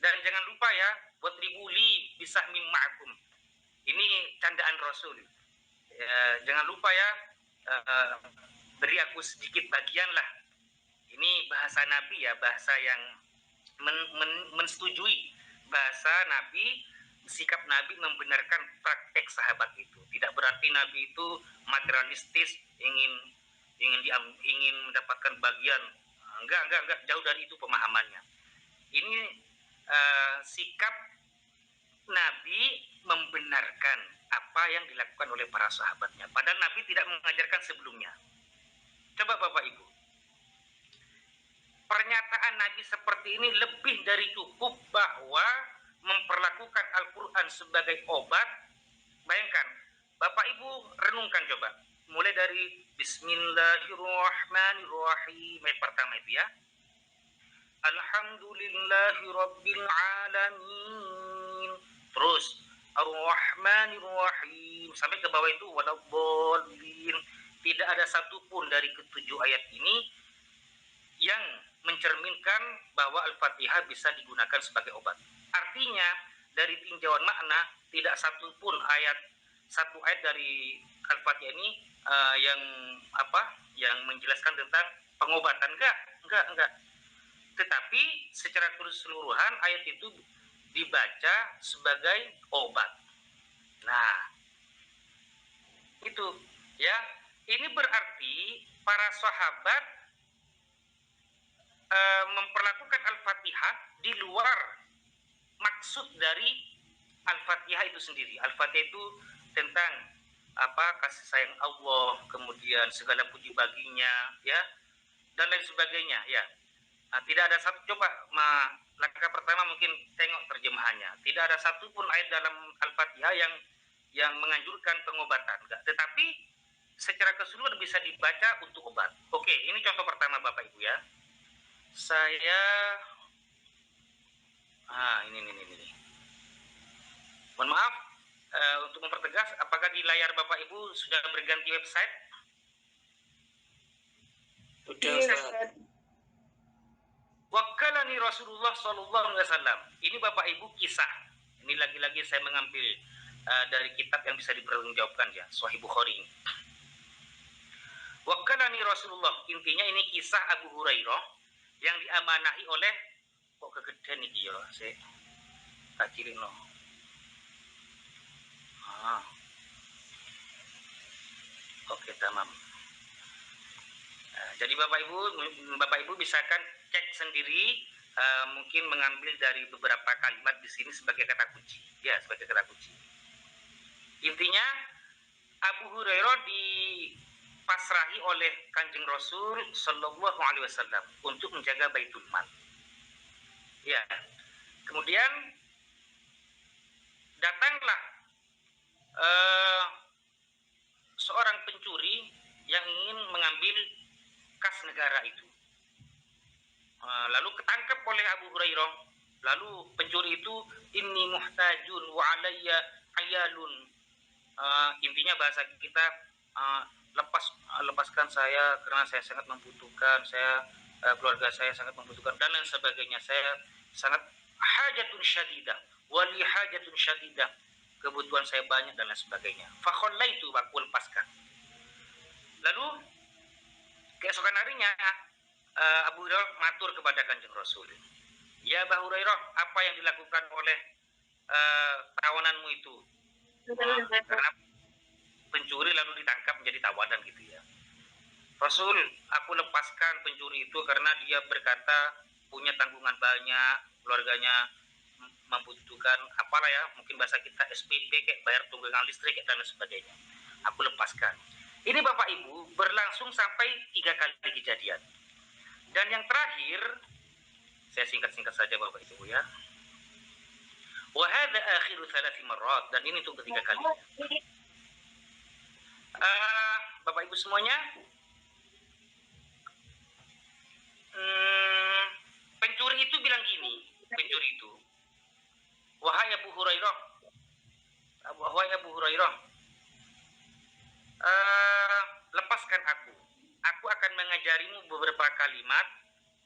dan jangan lupa ya, buat ribuli bisa ma'akum. Ini candaan Rasul. Jangan lupa ya, beri aku sedikit bagian lah. Ini bahasa Nabi ya, bahasa yang mensetujui bahasa Nabi, sikap Nabi membenarkan praktek sahabat itu. Tidak berarti Nabi itu materialistis, ingin mendapatkan bagian. Enggak, jauh dari itu pemahamannya. Ini sikap Nabi membenarkan apa yang dilakukan oleh para sahabatnya, padahal Nabi tidak mengajarkan sebelumnya. Coba Bapak Ibu, pernyataan Nabi seperti ini lebih dari cukup bahwa memperlakukan Al-Quran sebagai obat. Bayangkan, Bapak Ibu renungkan coba, mulai dari Bismillahirrahmanirrahim, ayat pertama itu ya, Alhamdulillahirabbil alamin, terus Ar-Rahmanirrahim sampai ke bawah itu waladdallin. Tidak ada satupun dari ketujuh ayat ini yang mencerminkan bahwa Al-Fatihah bisa digunakan sebagai obat. Artinya dari tinjauan makna tidak satupun satu ayat dari Al-Fatihah ini yang menjelaskan tentang pengobatan. Enggak. Tetapi secara keseluruhan ayat itu dibaca sebagai obat. Nah, itu ya. Ini berarti para sahabat memperlakukan Al-Fatihah di luar maksud dari Al-Fatihah itu sendiri. Al-Fatihah itu tentang kasih sayang Allah, kemudian segala puji baginya, ya, dan lain sebagainya, ya. Nah, tidak ada satu, coba langkah pertama mungkin tengok terjemahannya. Tidak ada satupun ayat dalam Al-Fatihah yang menganjurkan pengobatan, enggak. Tetapi secara keseluruhan bisa dibaca untuk obat. Oke, ini contoh pertama Bapak Ibu ya. Ini. Mohon maaf, untuk mempertegas, apakah di layar Bapak Ibu sudah berganti website? Sudah. Wakalani Rasulullah SAW. Ini Bapak Ibu kisah. Ini lagi-lagi saya mengambil dari kitab yang bisa dipertanggungjawabkan ya, Sahih Bukhari. Wakalani Rasulullah. Intinya ini kisah Abu Hurairah yang diamanahi oleh kok kegedean iki yo sik tak cilino. Oke, tamam. Jadi Bapak Ibu misalkan cek sendiri, mungkin mengambil dari beberapa kalimat di sini sebagai kata kunci. Ya, sebagai kata kunci. Intinya Abu Hurairah dipasrahi oleh Kanjeng Rasul Shallallahu Alaihi Wasallam untuk menjaga Baitul Mal. Ya. Kemudian datanglah seorang pencuri yang ingin mengambil kas negara itu. Lalu ketangkep oleh Abu Hurairah. Lalu pencuri itu inni muhtajun wa alayya ayalun. Intinya bahasa kita lepaskan saya karena saya sangat membutuhkan, keluarga saya sangat membutuhkan dan lain sebagainya. Saya sangat hajatun syadidah, wali hajatun syadidah. Kebutuhan saya banyak dan lain sebagainya. Fakhallaitu, aku lepaskan. Lalu keesokan harinya Abu Hurairah matur kepada Kanjeng Rasul, ya Abu Hurairah, apa yang dilakukan oleh tawananmu itu? Karena pencuri lalu ditangkap menjadi tawanan gitu ya. Rasul, aku lepaskan pencuri itu karena dia berkata punya tanggungan banyak, keluarganya membutuhkan apalah ya, mungkin bahasa kita SPP kayak bayar tunggangan listrik dan lain sebagainya. Aku lepaskan. Ini Bapak Ibu berlangsung sampai 3 kali kejadian. Dan yang terakhir, saya singkat-singkat saja Bapak Ibu ya. Wa hadza akhiru 3 marrat, dan ini untuk ketiga kali. Bapak Ibu semuanya, pencuri itu bilang gini, pencuri itu, wahai Abu Hurairah, lepaskan aku akan mengajarimu beberapa kalimat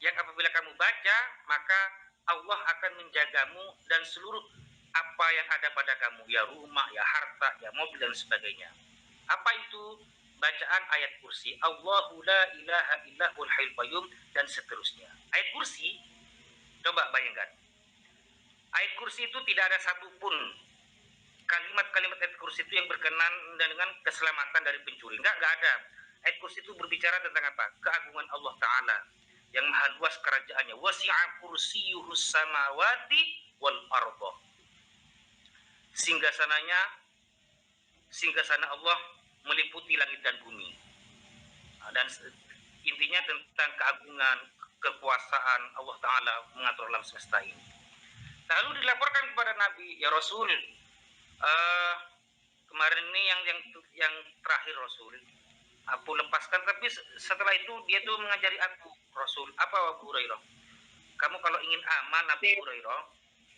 yang apabila kamu baca, maka Allah akan menjagamu dan seluruh apa yang ada pada kamu, ya rumah, ya harta, ya mobil dan sebagainya. Apa itu? Bacaan ayat kursi, Allahu la ilaha illahul hayyul qayyum, dan seterusnya. Ayat kursi, coba bayangkan, ayat kursi itu tidak ada satupun kalimat-kalimat ayat kursi itu yang berkenan dengan keselamatan dari pencuri. Enggak ada. Ayat kursi itu berbicara tentang apa? Keagungan Allah Ta'ala yang maha luas kerajaannya. Wasi'a kursiyuhus samawati wal arda. Singgasana Allah meliputi langit dan bumi. Dan intinya tentang keagungan, kekuasaan Allah Ta'ala mengatur alam semesta ini. Lalu dilaporkan kepada Nabi, ya Rasul, kemarin ini yang terakhir Rasul, aku lepaskan, tapi setelah itu dia tuh mengajari aku, Rasul, apa Abu Hurairah? Kamu kalau ingin aman Abu Hurairah,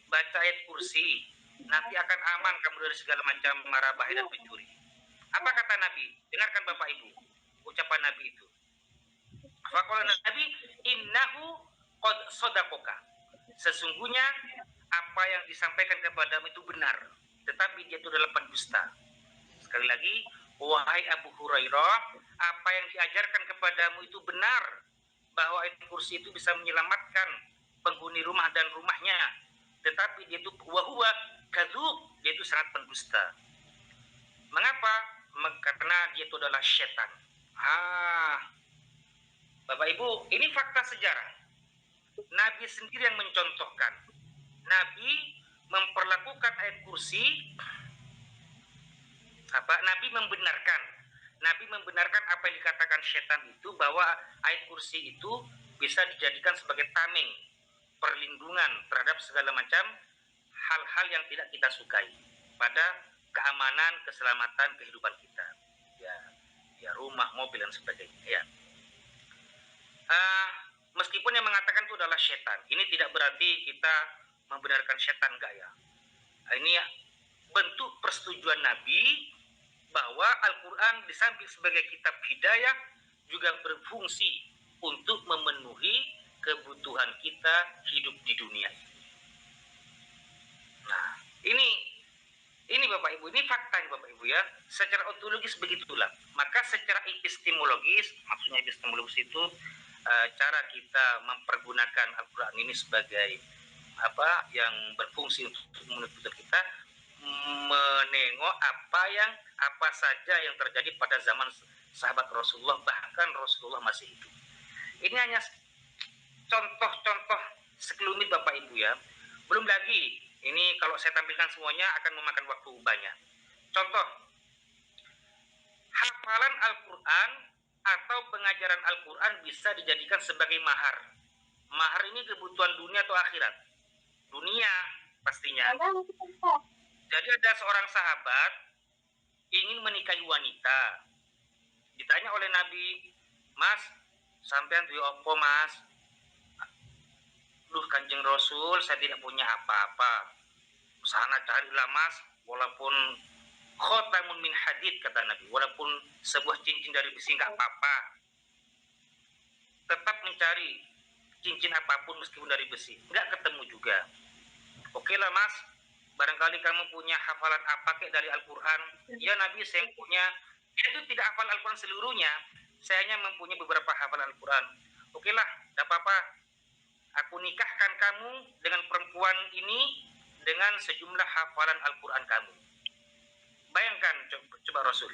baca ayat kursi, nanti akan aman kamu dari segala macam mara bahaya dan pencuri. Apa kata Nabi? Dengarkan Bapak Ibu, ucapan Nabi itu. Faqala Nabi, innahu qad sadaqaka. Sesungguhnya apa yang disampaikan kepadamu itu benar, tetapi dia itu adalah pendusta. Sekali lagi, wahai Abu Hurairah, apa yang diajarkan kepadamu itu benar, bahwa ayat kursi itu bisa menyelamatkan penghuni rumah dan rumahnya, tetapi dia itu wahuwa kadzub, dia itu sangat pendusta. Mengapa? Karena dia itu adalah setan. Bapak Ibu, ini fakta sejarah. Nabi sendiri yang mencontohkan. Nabi memperlakukan ayat kursi, Nabi membenarkan apa yang dikatakan setan itu, bahwa ayat kursi itu bisa dijadikan sebagai tameng, perlindungan terhadap segala macam hal-hal yang tidak kita sukai pada keamanan, keselamatan kehidupan kita, ya rumah, mobil dan sebagainya. Ya. Meskipun yang mengatakan itu adalah setan, ini tidak berarti kita membenarkan setan, enggak ya. Ini bentuk persetujuan Nabi bahwa Al-Quran di samping sebagai kitab hidayah juga berfungsi untuk memenuhi kebutuhan kita hidup di dunia. Nah, ini Bapak Ibu, ini fakta Bapak Ibu ya. Secara ontologis begitulah. Maka secara epistemologis, maksudnya epistemologis itu cara kita mempergunakan Al-Quran ini sebagai yang berfungsi untuk menuntut kita, menengok apa saja yang terjadi pada zaman sahabat Rasulullah, bahkan Rasulullah masih hidup. Ini hanya contoh-contoh sekelumit Bapak Ibu ya. Belum lagi, ini kalau saya tampilkan semuanya akan memakan waktu banyak. Contoh, hafalan Al-Quran atau pengajaran Al-Quran bisa dijadikan sebagai mahar. Mahar ini kebutuhan dunia atau akhirat? Dunia pastinya. Jadi ada seorang sahabat ingin menikahi wanita. Ditanya oleh Nabi, "Mas, sampean duwe opo, Mas?" "Duh Kanjeng Rasul, saya tidak punya apa-apa." "Sana carilah, Mas, walaupun khotamun min hadid," kata Nabi, "walaupun sebuah cincin dari besi enggak apa-apa. Tetap mencari cincin apapun meskipun dari besi." Enggak ketemu juga. "Oke lah, Mas, barangkali kamu punya hafalan apa kek dari Al-Quran?" "Ya Nabi, saya punya." Dia itu tidak hafal Al-Quran seluruhnya, saya hanya mempunyai beberapa hafalan Al-Quran. "Oke lah, tidak apa-apa. Aku nikahkan kamu dengan perempuan ini dengan sejumlah hafalan Al-Quran kamu." Bayangkan coba Rasul.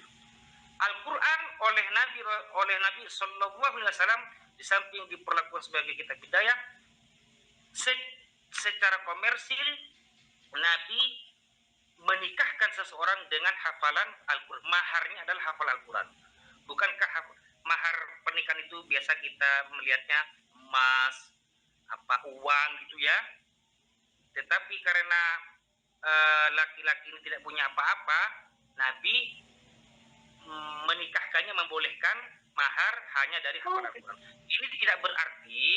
Al-Quran oleh Nabi Sallallahu Alaihi Wasallam di samping diperlakukan sebagai kitab hidayah, secara komersil Nabi menikahkan seseorang dengan hafalan Al-Quran. Maharnya adalah hafal Al-Quran. Bukankah mahar pernikahan itu biasa kita melihatnya emas, uang gitu ya? Tetapi karena laki-laki ini tidak punya apa-apa, Nabi menikahkannya, membolehkan mahar hanya dari hafalan Al-Quran. Ini tidak berarti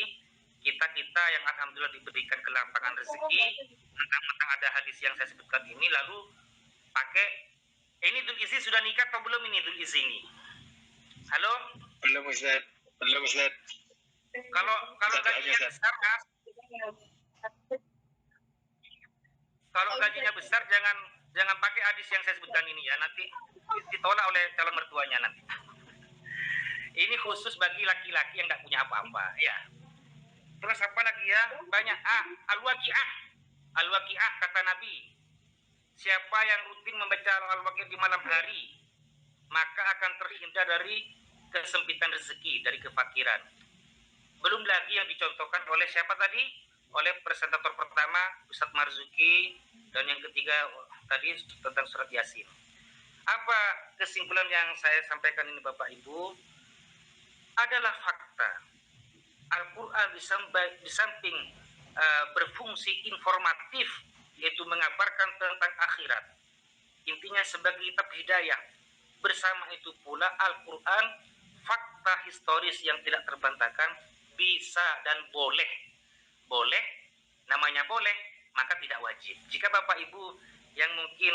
kita yang alhamdulillah diberikan kelapangan rezeki, mentang-mentang ada hadis yang saya sebutkan ini lalu pakai. Ini Idul Izi sudah nikah atau belum ini Idul Izi ini? Halo? Belum Ustaz. Kalau gajinya besar, Mas. Kalau gajinya besar jangan pakai hadis yang saya sebutkan ini ya, nanti ditolak oleh calon mertuanya nanti. Ini khusus bagi laki-laki yang nggak punya apa-apa ya. Terus apa lagi ya? Banyak. Al-Waqi'ah kata Nabi. Siapa yang rutin membaca Al-Waqi'ah di malam hari, maka akan terhindar dari kesempitan rezeki, dari kefakiran. Belum lagi yang dicontohkan oleh siapa tadi? Oleh presentator pertama, Ustadz Marzuki, dan yang ketiga tadi tentang surat Yasin. Apa kesimpulan yang saya sampaikan ini Bapak Ibu? Adalah fakta. Al-Quran di samping berfungsi informatif, yaitu mengabarkan tentang akhirat, intinya sebagai kitab hidayah. Bersama itu pula Al-Quran fakta historis yang tidak terbantahkan, bisa dan boleh. Boleh, namanya boleh, maka tidak wajib. Jika Bapak Ibu yang mungkin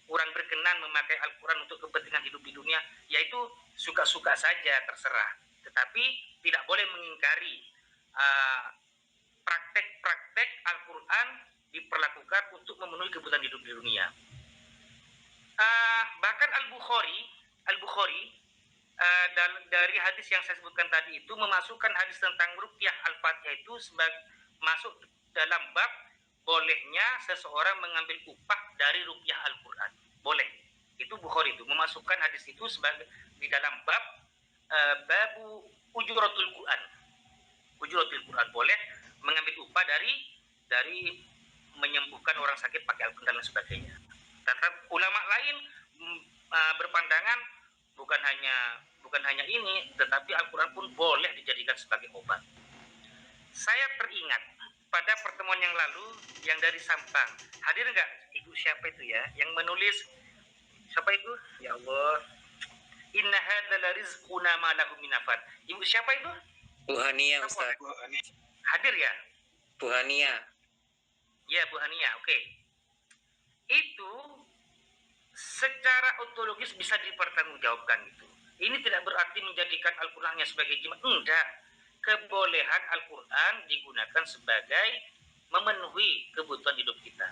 kurang berkenan memakai Al-Quran untuk kepentingan hidup di dunia, yaitu suka-suka saja, terserah. Tetapi tidak boleh mengingkari praktek-praktek Al-Quran diperlakukan untuk memenuhi kebutuhan hidup di dunia. Bahkan Al-Bukhari dari hadis yang saya sebutkan tadi itu memasukkan hadis tentang ruqyah Al-Fatihah itu masuk dalam bab bolehnya seseorang mengambil upah dari ruqyah Al-Quran. Boleh. Itu Bukhari itu memasukkan hadis itu di dalam bab babu ujuratul Quran. Ujuratul Quran, boleh mengambil upah dari menyembuhkan orang sakit pakai Al-Quran dan sebagainya. Tetap ulama lain berpandangan bukan hanya ini, tetapi Al-Quran pun boleh dijadikan sebagai obat. Saya teringat pada pertemuan yang lalu yang dari Sampang. Hadir enggak Ibu siapa itu ya yang menulis? Siapa itu? Ya Allah. Inna hadza la rizquna ma lahu min nafad. Ibu siapa itu? Bu Hania, Ustaz. Hadir ya? Bu Hania. Ya, Bu Hania. Oke. Itu secara ontologis bisa dipertanggungjawabkan itu. Ini tidak berarti menjadikan Al-Qur'annya sebagai jimat. Enggak. Kebolehan Al-Quran digunakan sebagai memenuhi kebutuhan hidup kita.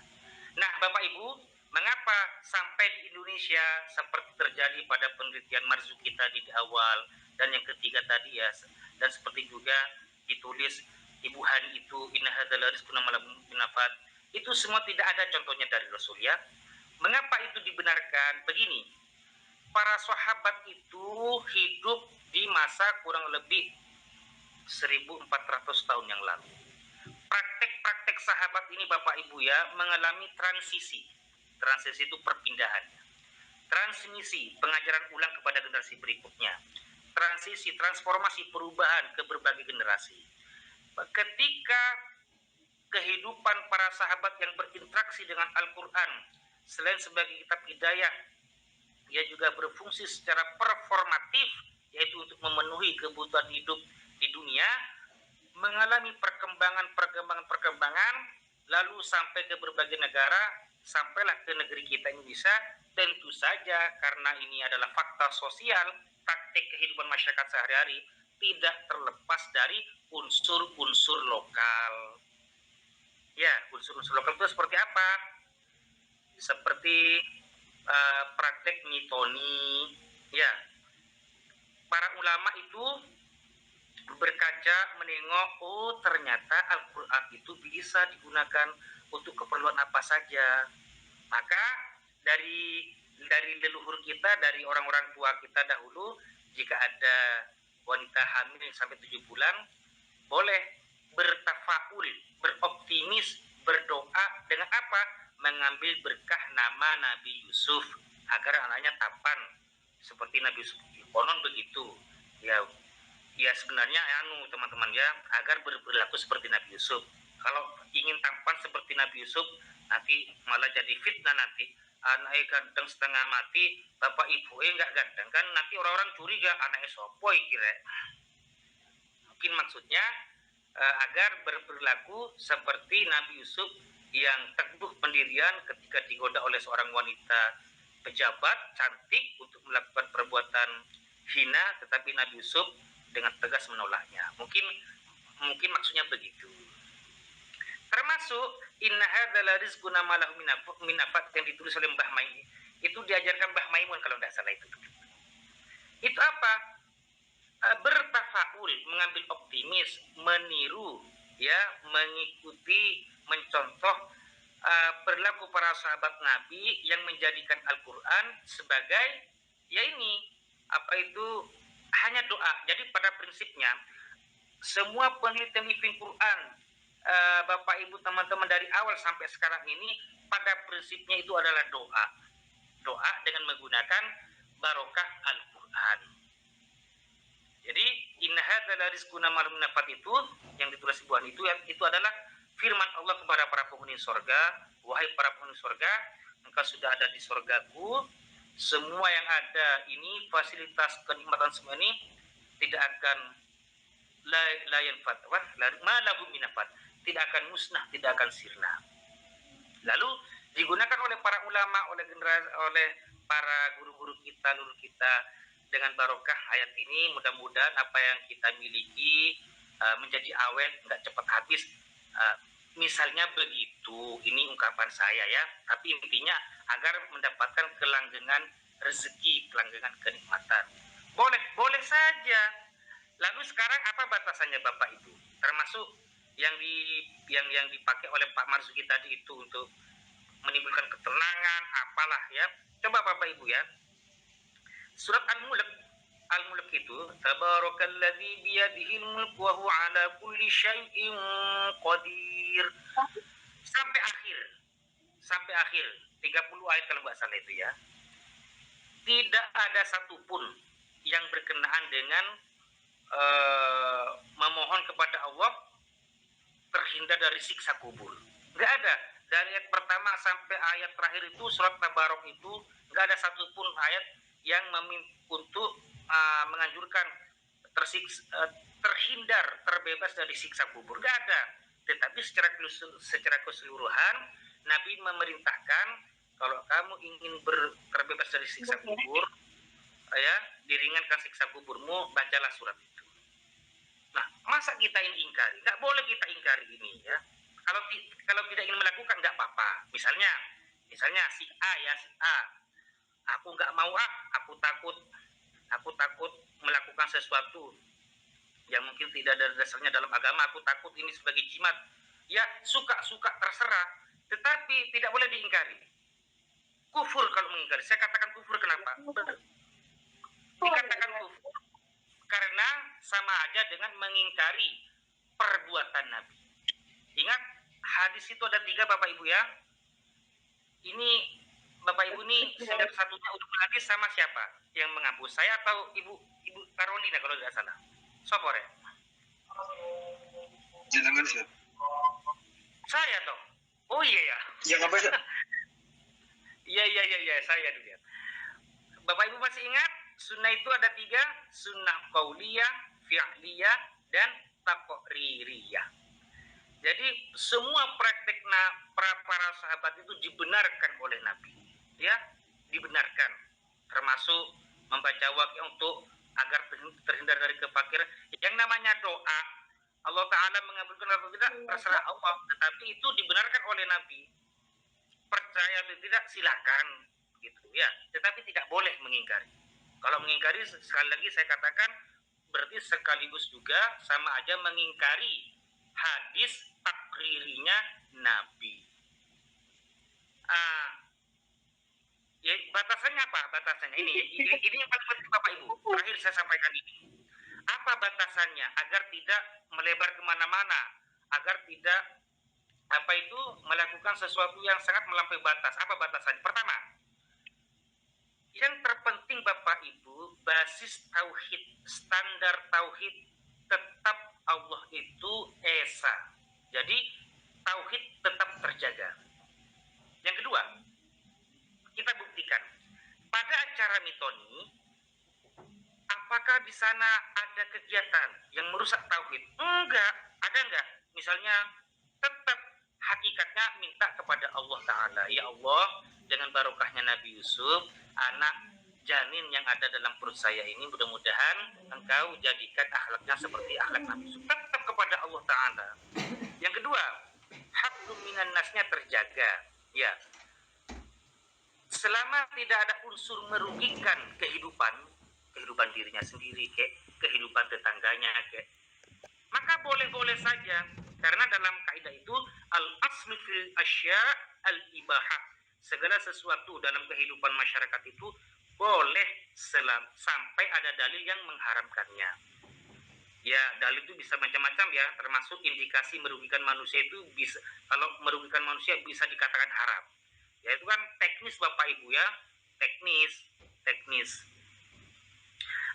Nah, Bapak Ibu, mengapa sampai di Indonesia seperti terjadi pada penelitian Marzuki tadi di awal, dan yang ketiga tadi ya, dan seperti juga ditulis Ibu Hani itu inna hadzal rizquna malam binafat, itu semua tidak ada contohnya dari Rasul ya. Mengapa itu dibenarkan? Begini, para sahabat itu hidup di masa kurang lebih 1400 tahun yang lalu. Praktek-praktek sahabat ini Bapak Ibu ya mengalami transisi. Transisi itu perpindahan. Transmisi, pengajaran ulang kepada generasi berikutnya. Transisi, transformasi, perubahan ke berbagai generasi. Ketika kehidupan para sahabat yang berinteraksi dengan Al-Quran, selain sebagai kitab hidayah, ia juga berfungsi secara performatif, yaitu untuk memenuhi kebutuhan hidup di dunia, mengalami perkembangan, lalu sampai ke berbagai negara, sampailah ke negeri kita Indonesia. Tentu saja karena ini adalah fakta sosial, praktik kehidupan masyarakat sehari-hari, tidak terlepas dari unsur-unsur lokal. Ya, unsur-unsur lokal itu seperti apa? Seperti praktek mitoni. Ya, para ulama itu berkaca, menengok, oh ternyata Al-Quran itu bisa digunakan untuk keperluan apa saja. Maka dari leluhur kita, dari orang-orang tua kita dahulu, jika ada wanita hamil sampai 7 bulan, boleh bertafaul, beroptimis, berdoa dengan apa? Mengambil berkah nama Nabi Yusuf agar anaknya tampan seperti Nabi Yusuf. Konon begitu. Ya sebenarnya teman-teman ya, agar berlaku seperti Nabi Yusuf. Kalau ingin tampan seperti Nabi Yusuf, nanti malah jadi fitnah nanti. Anaknya ganteng setengah mati, bapak ibu nggak ganteng, kan nanti orang-orang curiga anaknya sopoy kira. Mungkin maksudnya agar berlaku seperti Nabi Yusuf yang teguh pendirian ketika digoda oleh seorang wanita pejabat cantik untuk melakukan perbuatan hina, tetapi Nabi Yusuf dengan tegas menolaknya. Mungkin maksudnya begitu. Termasuk inna hadzal rizquna malahu minafat yang ditulis oleh Mbah Maimun. Itu diajarkan Mbah Maimun kalau tidak salah itu. Itu apa? Bertafaul, mengambil optimis, meniru, ya, mengikuti, mencontoh perilaku para sahabat Nabi yang menjadikan Al-Quran sebagai ya ini apa itu hanya doa. Jadi pada prinsipnya semua penelitian Quran, Bapak Ibu teman-teman dari awal sampai sekarang ini pada prinsipnya itu adalah doa dengan menggunakan barokah Al-Quran. Jadi inna hadzal rizquna malam nafat itu yang ditulis Ibu Ani itu adalah firman Allah kepada para penghuni surga, wahai para penghuni surga, engkau sudah ada di surgaku, semua yang ada ini fasilitas kenikmatan semua ini tidak akan tidak akan musnah, tidak akan sirna. Lalu digunakan oleh para ulama, oleh para guru-guru kita, lulu kita dengan barokah ayat ini. Mudah-mudahan apa yang kita miliki menjadi awet, nggak cepat habis. Misalnya begitu, ini ungkapan saya ya. Tapi intinya agar mendapatkan kelanggengan rezeki, kelanggengan kenikmatan. Boleh saja. Lalu sekarang apa batasannya Bapak Ibu? Termasuk yang dipakai oleh Pak Marzuki tadi itu untuk menimbulkan ketenangan, apalah ya. Coba Bapak Ibu ya. Surat Al-Mulk itu tabarakalladzi biyadihil mulku wa huwa ala kulli syai'in qadir. Sampai akhir 30 ayat kalau nggak salah itu ya. Tidak ada satupun yang berkenaan dengan memohon kepada Allah terhindar dari siksa kubur. Nggak ada. Dari ayat pertama sampai ayat terakhir itu surat Tabarok itu nggak ada satupun ayat yang untuk menganjurkan terhindar, terbebas dari siksa kubur. Nggak ada. Tetapi secara keseluruhan Nabi memerintahkan kalau kamu ingin terbebas dari siksa kubur, ya, diringankan siksa kuburmu, bacalah surat itu. Nah, masa kita ini ingkari? Nggak boleh kita ingkari ini ya. Kalau tidak ingin melakukan nggak apa-apa. Misalnya si A, aku nggak mau aku takut melakukan sesuatu yang mungkin tidak ada dasarnya dalam agama, aku takut ini sebagai jimat, ya suka-suka terserah, tetapi tidak boleh diingkari. Kufur kalau mengingkari. Saya katakan kufur kenapa? Dikatakan kufur karena sama aja dengan mengingkari perbuatan Nabi. Ingat, hadis itu ada 3 Bapak Ibu ya. Ini Bapak Ibu nih setiap satunya untuk hadis sama siapa yang menghapus? Saya atau Ibu Karolina kalau tidak salah. Sopor ya? Jangan sih. Saya toh. Oh iya ya. Ya nggak apa-apa. Iya, saya dulu ya. Bapak Ibu masih ingat? Sunnah itu ada 3, sunnah qauliyah, fi'liyah, dan taqririyah. Jadi semua praktek para sahabat itu dibenarkan oleh Nabi, ya, dibenarkan, termasuk membaca wakil untuk agar terhindar dari kefakiran. Yang namanya doa, Allah Ta'ala mengabulkan atau tidak terserah Allah, tetapi itu dibenarkan oleh Nabi. Percaya atau tidak silakan, gitu ya. Tetapi tidak boleh mengingkari. Kalau mengingkari, sekali lagi saya katakan, berarti sekaligus juga sama aja mengingkari hadis takririnya Nabi. Ya, batasannya apa? Batasannya ini yang paling penting Bapak Ibu. Terakhir saya sampaikan ini. Apa batasannya agar tidak melebar kemana-mana, agar tidak melakukan sesuatu yang sangat melampaui batas. Apa batasannya? Pertama, yang terpenting Bapak Ibu, basis tauhid, standar tauhid tetap Allah itu esa. Jadi tauhid tetap terjaga. Yang kedua, kita buktikan pada acara mitoni, apakah di sana ada kegiatan yang merusak tauhid? Enggak. Ada enggak? Misalnya tetap hakikatnya minta kepada Allah Ta'ala, ya Allah, dengan barokahnya Nabi Yusuf, anak janin yang ada dalam perut saya ini, mudah-mudahan engkau jadikan akhlaknya seperti akhlak Nabi Yusuf. Tetap kepada Allah Ta'ala. Yang kedua, hablum minan nasnya terjaga, ya. Selama tidak ada unsur merugikan kehidupan dirinya sendiri, kehidupan tetangganya, maka boleh-boleh saja. Karena dalam kaidah itu al-aslu fil asya al-ibahah. Segala sesuatu dalam kehidupan masyarakat itu boleh sampai ada dalil yang mengharamkannya. Ya, dalil itu bisa macam-macam ya, termasuk indikasi merugikan manusia itu bisa, kalau merugikan manusia bisa dikatakan haram. Ya itu kan teknis Bapak Ibu ya, teknis.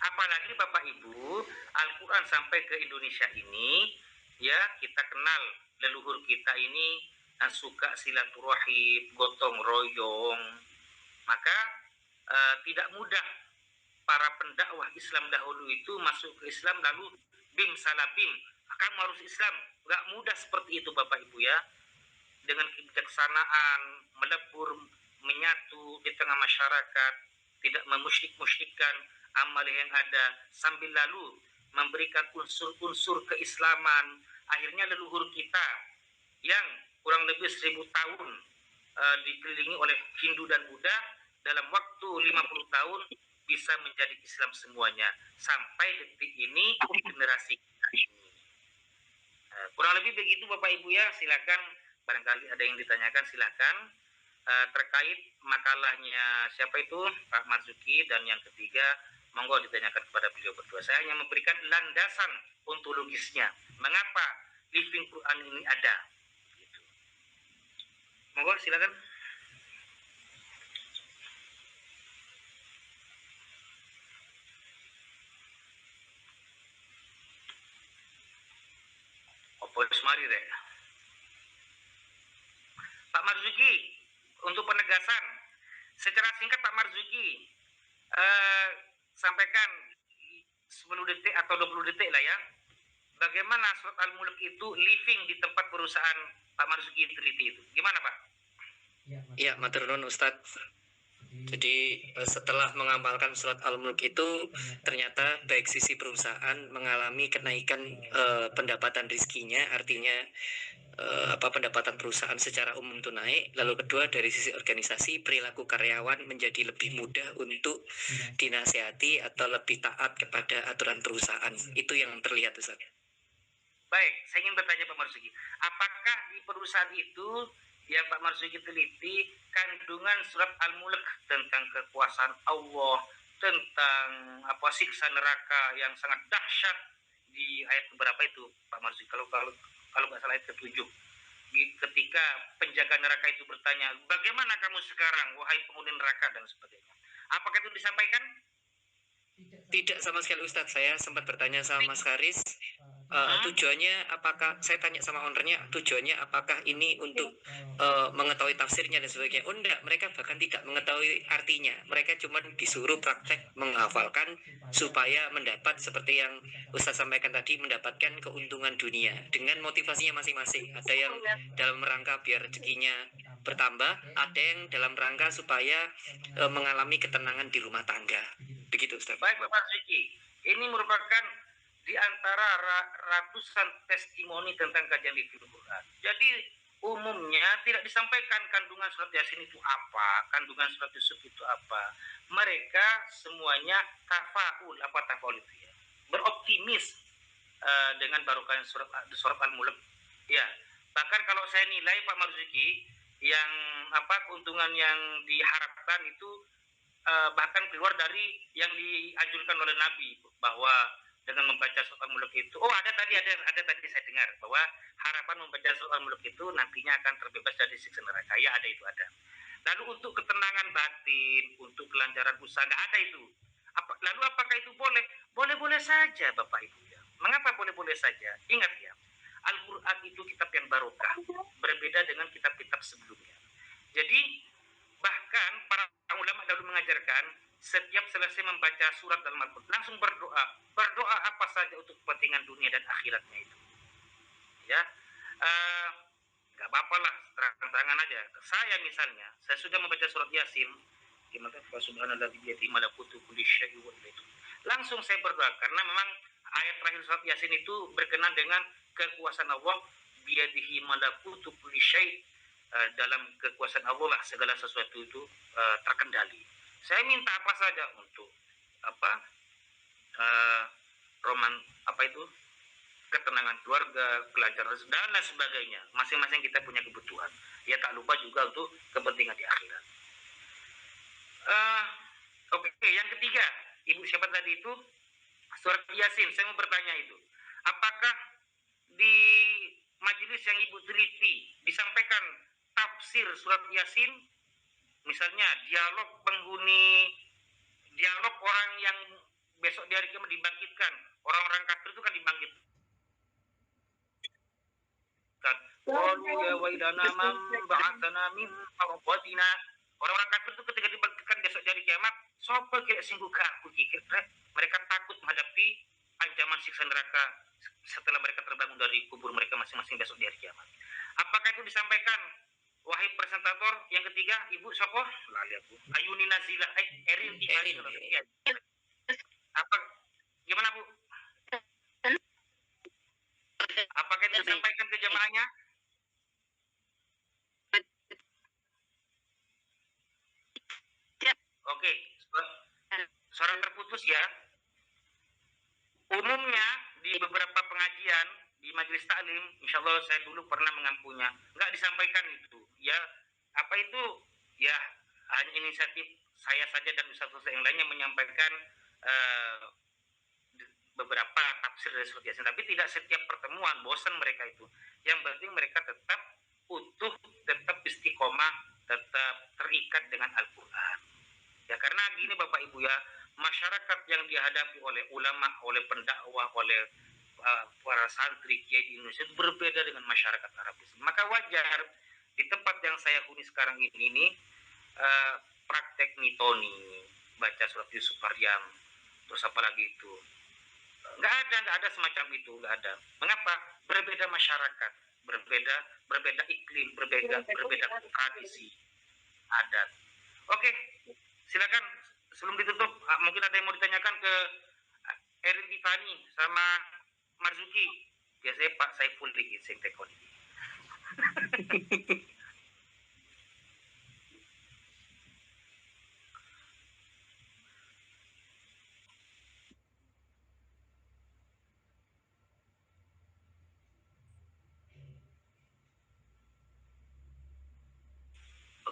Apalagi Bapak Ibu, Al-Quran sampai ke Indonesia ini, ya kita kenal leluhur kita ini suka silaturahim, gotong royong. Maka tidak mudah para pendakwah Islam dahulu itu masuk ke Islam lalu bim salabim, kamu harus Islam. Nggak mudah seperti itu Bapak Ibu ya. Dengan kebijaksanaan, melebur, menyatu di tengah masyarakat, tidak memusyrik-musyrikkan amal yang ada, sambil lalu memberikan unsur-unsur keislaman. Akhirnya leluhur kita yang kurang lebih 1000 tahun dikelilingi oleh Hindu dan Buddha, dalam waktu 50 tahun bisa menjadi Islam semuanya. Sampai detik ini di generasi kita ini. Kurang lebih begitu Bapak Ibu ya. Silakan, barangkali ada yang ditanyakan silakan. Terkait makalahnya siapa itu Pak Marzuki, dan yang ketiga monggo ditanyakan kepada beliau berdua. Saya hanya memberikan landasan ontologisnya, mengapa Living Quran ini ada gitu. Monggo silakan. Mari deh. Pak Marzuki, untuk penegasan secara singkat Pak Marzuki sampaikan 10 detik atau 20 detik lah ya, bagaimana surat Al-Mulk itu living di tempat perusahaan Pak Marzuki teliti itu, gimana Pak? Ya, matur nuwun Ustadz. Jadi setelah mengamalkan surat Al-Mulk itu ternyata baik sisi perusahaan mengalami kenaikan pendapatan rizkinya, artinya pendapatan perusahaan secara umum itu naik. Lalu kedua, dari sisi organisasi, perilaku karyawan menjadi lebih mudah untuk dinasihati atau lebih taat kepada aturan perusahaan. Itu yang terlihat, Ustaz. Baik, saya ingin bertanya Pak Marzuki, apakah di perusahaan itu yang Pak Marzuki teliti kandungan surat Al-Mulk tentang kekuasaan Allah, tentang siksa neraka yang sangat dahsyat di ayat berapa itu Pak Marzuki? Kalau nggak salah ayat ke-7. Ketika penjaga neraka itu bertanya, bagaimana kamu sekarang wahai penghuni neraka, dan sebagainya. Apakah itu disampaikan? Tidak sama sekali, Ustadz. Saya sempat bertanya sama Mas Karis, tujuannya apakah, saya tanya sama ownernya, tujuannya apakah ini untuk mengetahui tafsirnya dan sebagainya. Oh enggak, mereka bahkan tidak mengetahui artinya. Mereka cuma disuruh praktek menghafalkan supaya mendapat seperti yang Ustadz sampaikan tadi, mendapatkan keuntungan dunia dengan motivasinya masing-masing. Ada yang dalam rangka biar rezekinya bertambah, ada yang dalam rangka supaya mengalami ketenangan di rumah tangga. Begitu, Ustaz. Baik Pak Marzuki, ini merupakan di antara ratusan testimoni tentang kajian Living Quran. Jadi umumnya tidak disampaikan kandungan surat Yasin itu apa, kandungan surat Yusuf itu apa. Mereka semuanya tafaul itu ya, beroptimis dengan barokah surat Al-Mulk. Ya, bahkan kalau saya nilai Pak Marzuki, yang keuntungan yang diharapkan itu bahkan keluar dari yang dianjurkan oleh Nabi, bahwa dengan membaca surat Al-Mulk itu, ada tadi saya dengar bahwa harapan membaca surat Al-Mulk itu nantinya akan terbebas dari siksa neraka. Ya, ada. Lalu untuk ketenangan batin, untuk kelancaran usaha, nggak ada itu. Lalu apakah itu boleh? Boleh-boleh saja Bapak Ibu ya. Mengapa boleh-boleh saja? Ingat ya, Al-Quran itu kitab yang barokah, berbeda dengan kitab-kitab sebelumnya. Jadi bahkan para ulama dahulu mengajarkan setiap selesai membaca surat dalam Al-Quran langsung berdoa apa saja untuk kepentingan dunia dan akhiratnya itu. Ya, nggak apa-apa lah, terang-terangan aja. Saya misalnya, saya sudah membaca surat Yasin, gimana subhanalladzi biyadihi malakutu kulli syai'in wa ilaihi. Langsung saya berdoa karena memang ayat terakhir surat Yasin itu berkenaan dengan kekuasaan Allah, biyadihi malakutu kulli syai'. Dalam kekuasaan Allah lah segala sesuatu itu terkendali. Saya minta apa saja untuk ketenangan keluarga, kelancaran dan lain sebagainya. Masing-masing kita punya kebutuhan. Ya, tak lupa juga untuk kepentingan di akhirat. Oke, yang ketiga, Ibu siapa tadi itu? Surat Yasin. Saya mau bertanya itu, apakah di majelis yang Ibu teliti disampaikan tafsir surat Yasin, misalnya dialog orang yang besok di hari kiamat dibangkitkan, orang-orang kafir itu kan dibangkitkan. Qalu ya wailana man ba'atsana min fawqatina. Orang-orang kafir itu ketika dibangkitkan besok di hari kiamat, sapa kek singguh aku kikir, mereka takut menghadapi ancaman siksa neraka setelah mereka terbangun dari kubur mereka masing-masing besok di hari kiamat. Apakah itu disampaikan? Wahai presentator yang ketiga, Ibu Soko, lali aku. Ayuni Nazila, Erin Tifani. Apa? Gimana Bu? Apakah itu disampaikan ke jemaahnya? Oke, suara terputus ya. Umumnya di beberapa pengajian di majelis taklim, insya Allah saya dulu pernah mengampunya, nggak disampaikan itu. Ya, apa itu? Ya, hanya inisiatif saya saja dan ustaz-ustaz yang lainnya menyampaikan beberapa tafsir dari surat Yasin. Tapi tidak setiap pertemuan, bosan mereka itu. Yang penting mereka tetap utuh, tetap istiqomah, tetap terikat dengan Al-Quran. Ya, karena gini Bapak Ibu ya, masyarakat yang dihadapi oleh ulama, oleh pendakwah, oleh para santri kiai di Indonesia itu berbeda dengan masyarakat Arab. Maka wajar di tempat yang saya huni sekarang ini praktek mitoni, baca surat Yusuf Maryam, terus apa lagi itu, nggak ada semacam itu, nggak ada. Mengapa? Berbeda masyarakat, berbeda iklim, berbeda tradisi, adat. Oke, silakan sebelum ditutup, mungkin ada yang mau ditanyakan ke Erin Tifani sama Marzuki. Biasanya Pak Saiful dikit sing tekon ini.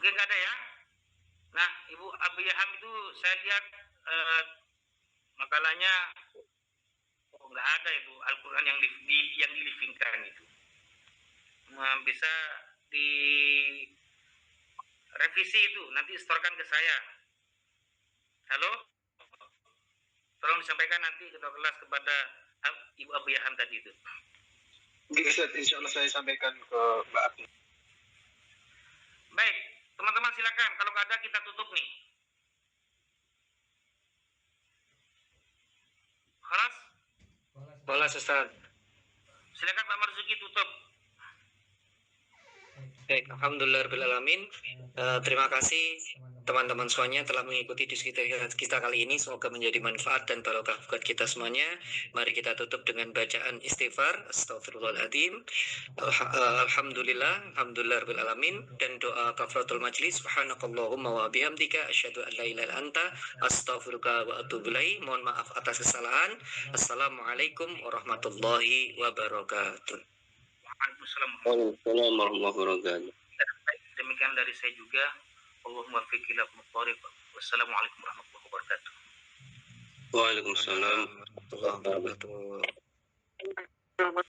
Oke, nggak ada ya. Nah, Ibu Abiyaham itu saya lihat makalahnya nggak ada itu Al-Quran yang yang dilivingkan itu. Bisa di revisi itu, nanti setorkan ke saya. Halo, tolong disampaikan nanti ketua kelas kepada Ibu Abiyaham tadi itu. Oke, Ustaz, insya Allah saya sampaikan ke Mbak Abi. Baik, teman-teman silakan. Kalau nggak ada kita tutup nih. Kelas? Kelas Ustaz. Silakan Pak Marzuki tutup. Baik, alhamdulillahirobbilalamin. Terima kasih teman-teman semuanya telah mengikuti diskusi kita kali ini. Semoga menjadi manfaat dan barokah buat kita semuanya. Mari kita tutup dengan bacaan istighfar, astagfirullahaladzim, alhamdulillahirobbilalamin, dan doa kafaratul majlis. Subhanakallahumma wa bihamdika asyhadu an la ilaha illa anta astaghfiruka wa atubu ilaik. Mohon maaf atas kesalahan. Assalamualaikum warahmatullahi wabarakatuh. Waalaikumsalam warahmatullahi wabarakatuh. Demikian dari saya juga. Allahumma fiq ila muqtarib. Wassalamualaikum warahmatullahi wabarakatuh. Waalaikumsalam warahmatullahi wabarakatuh.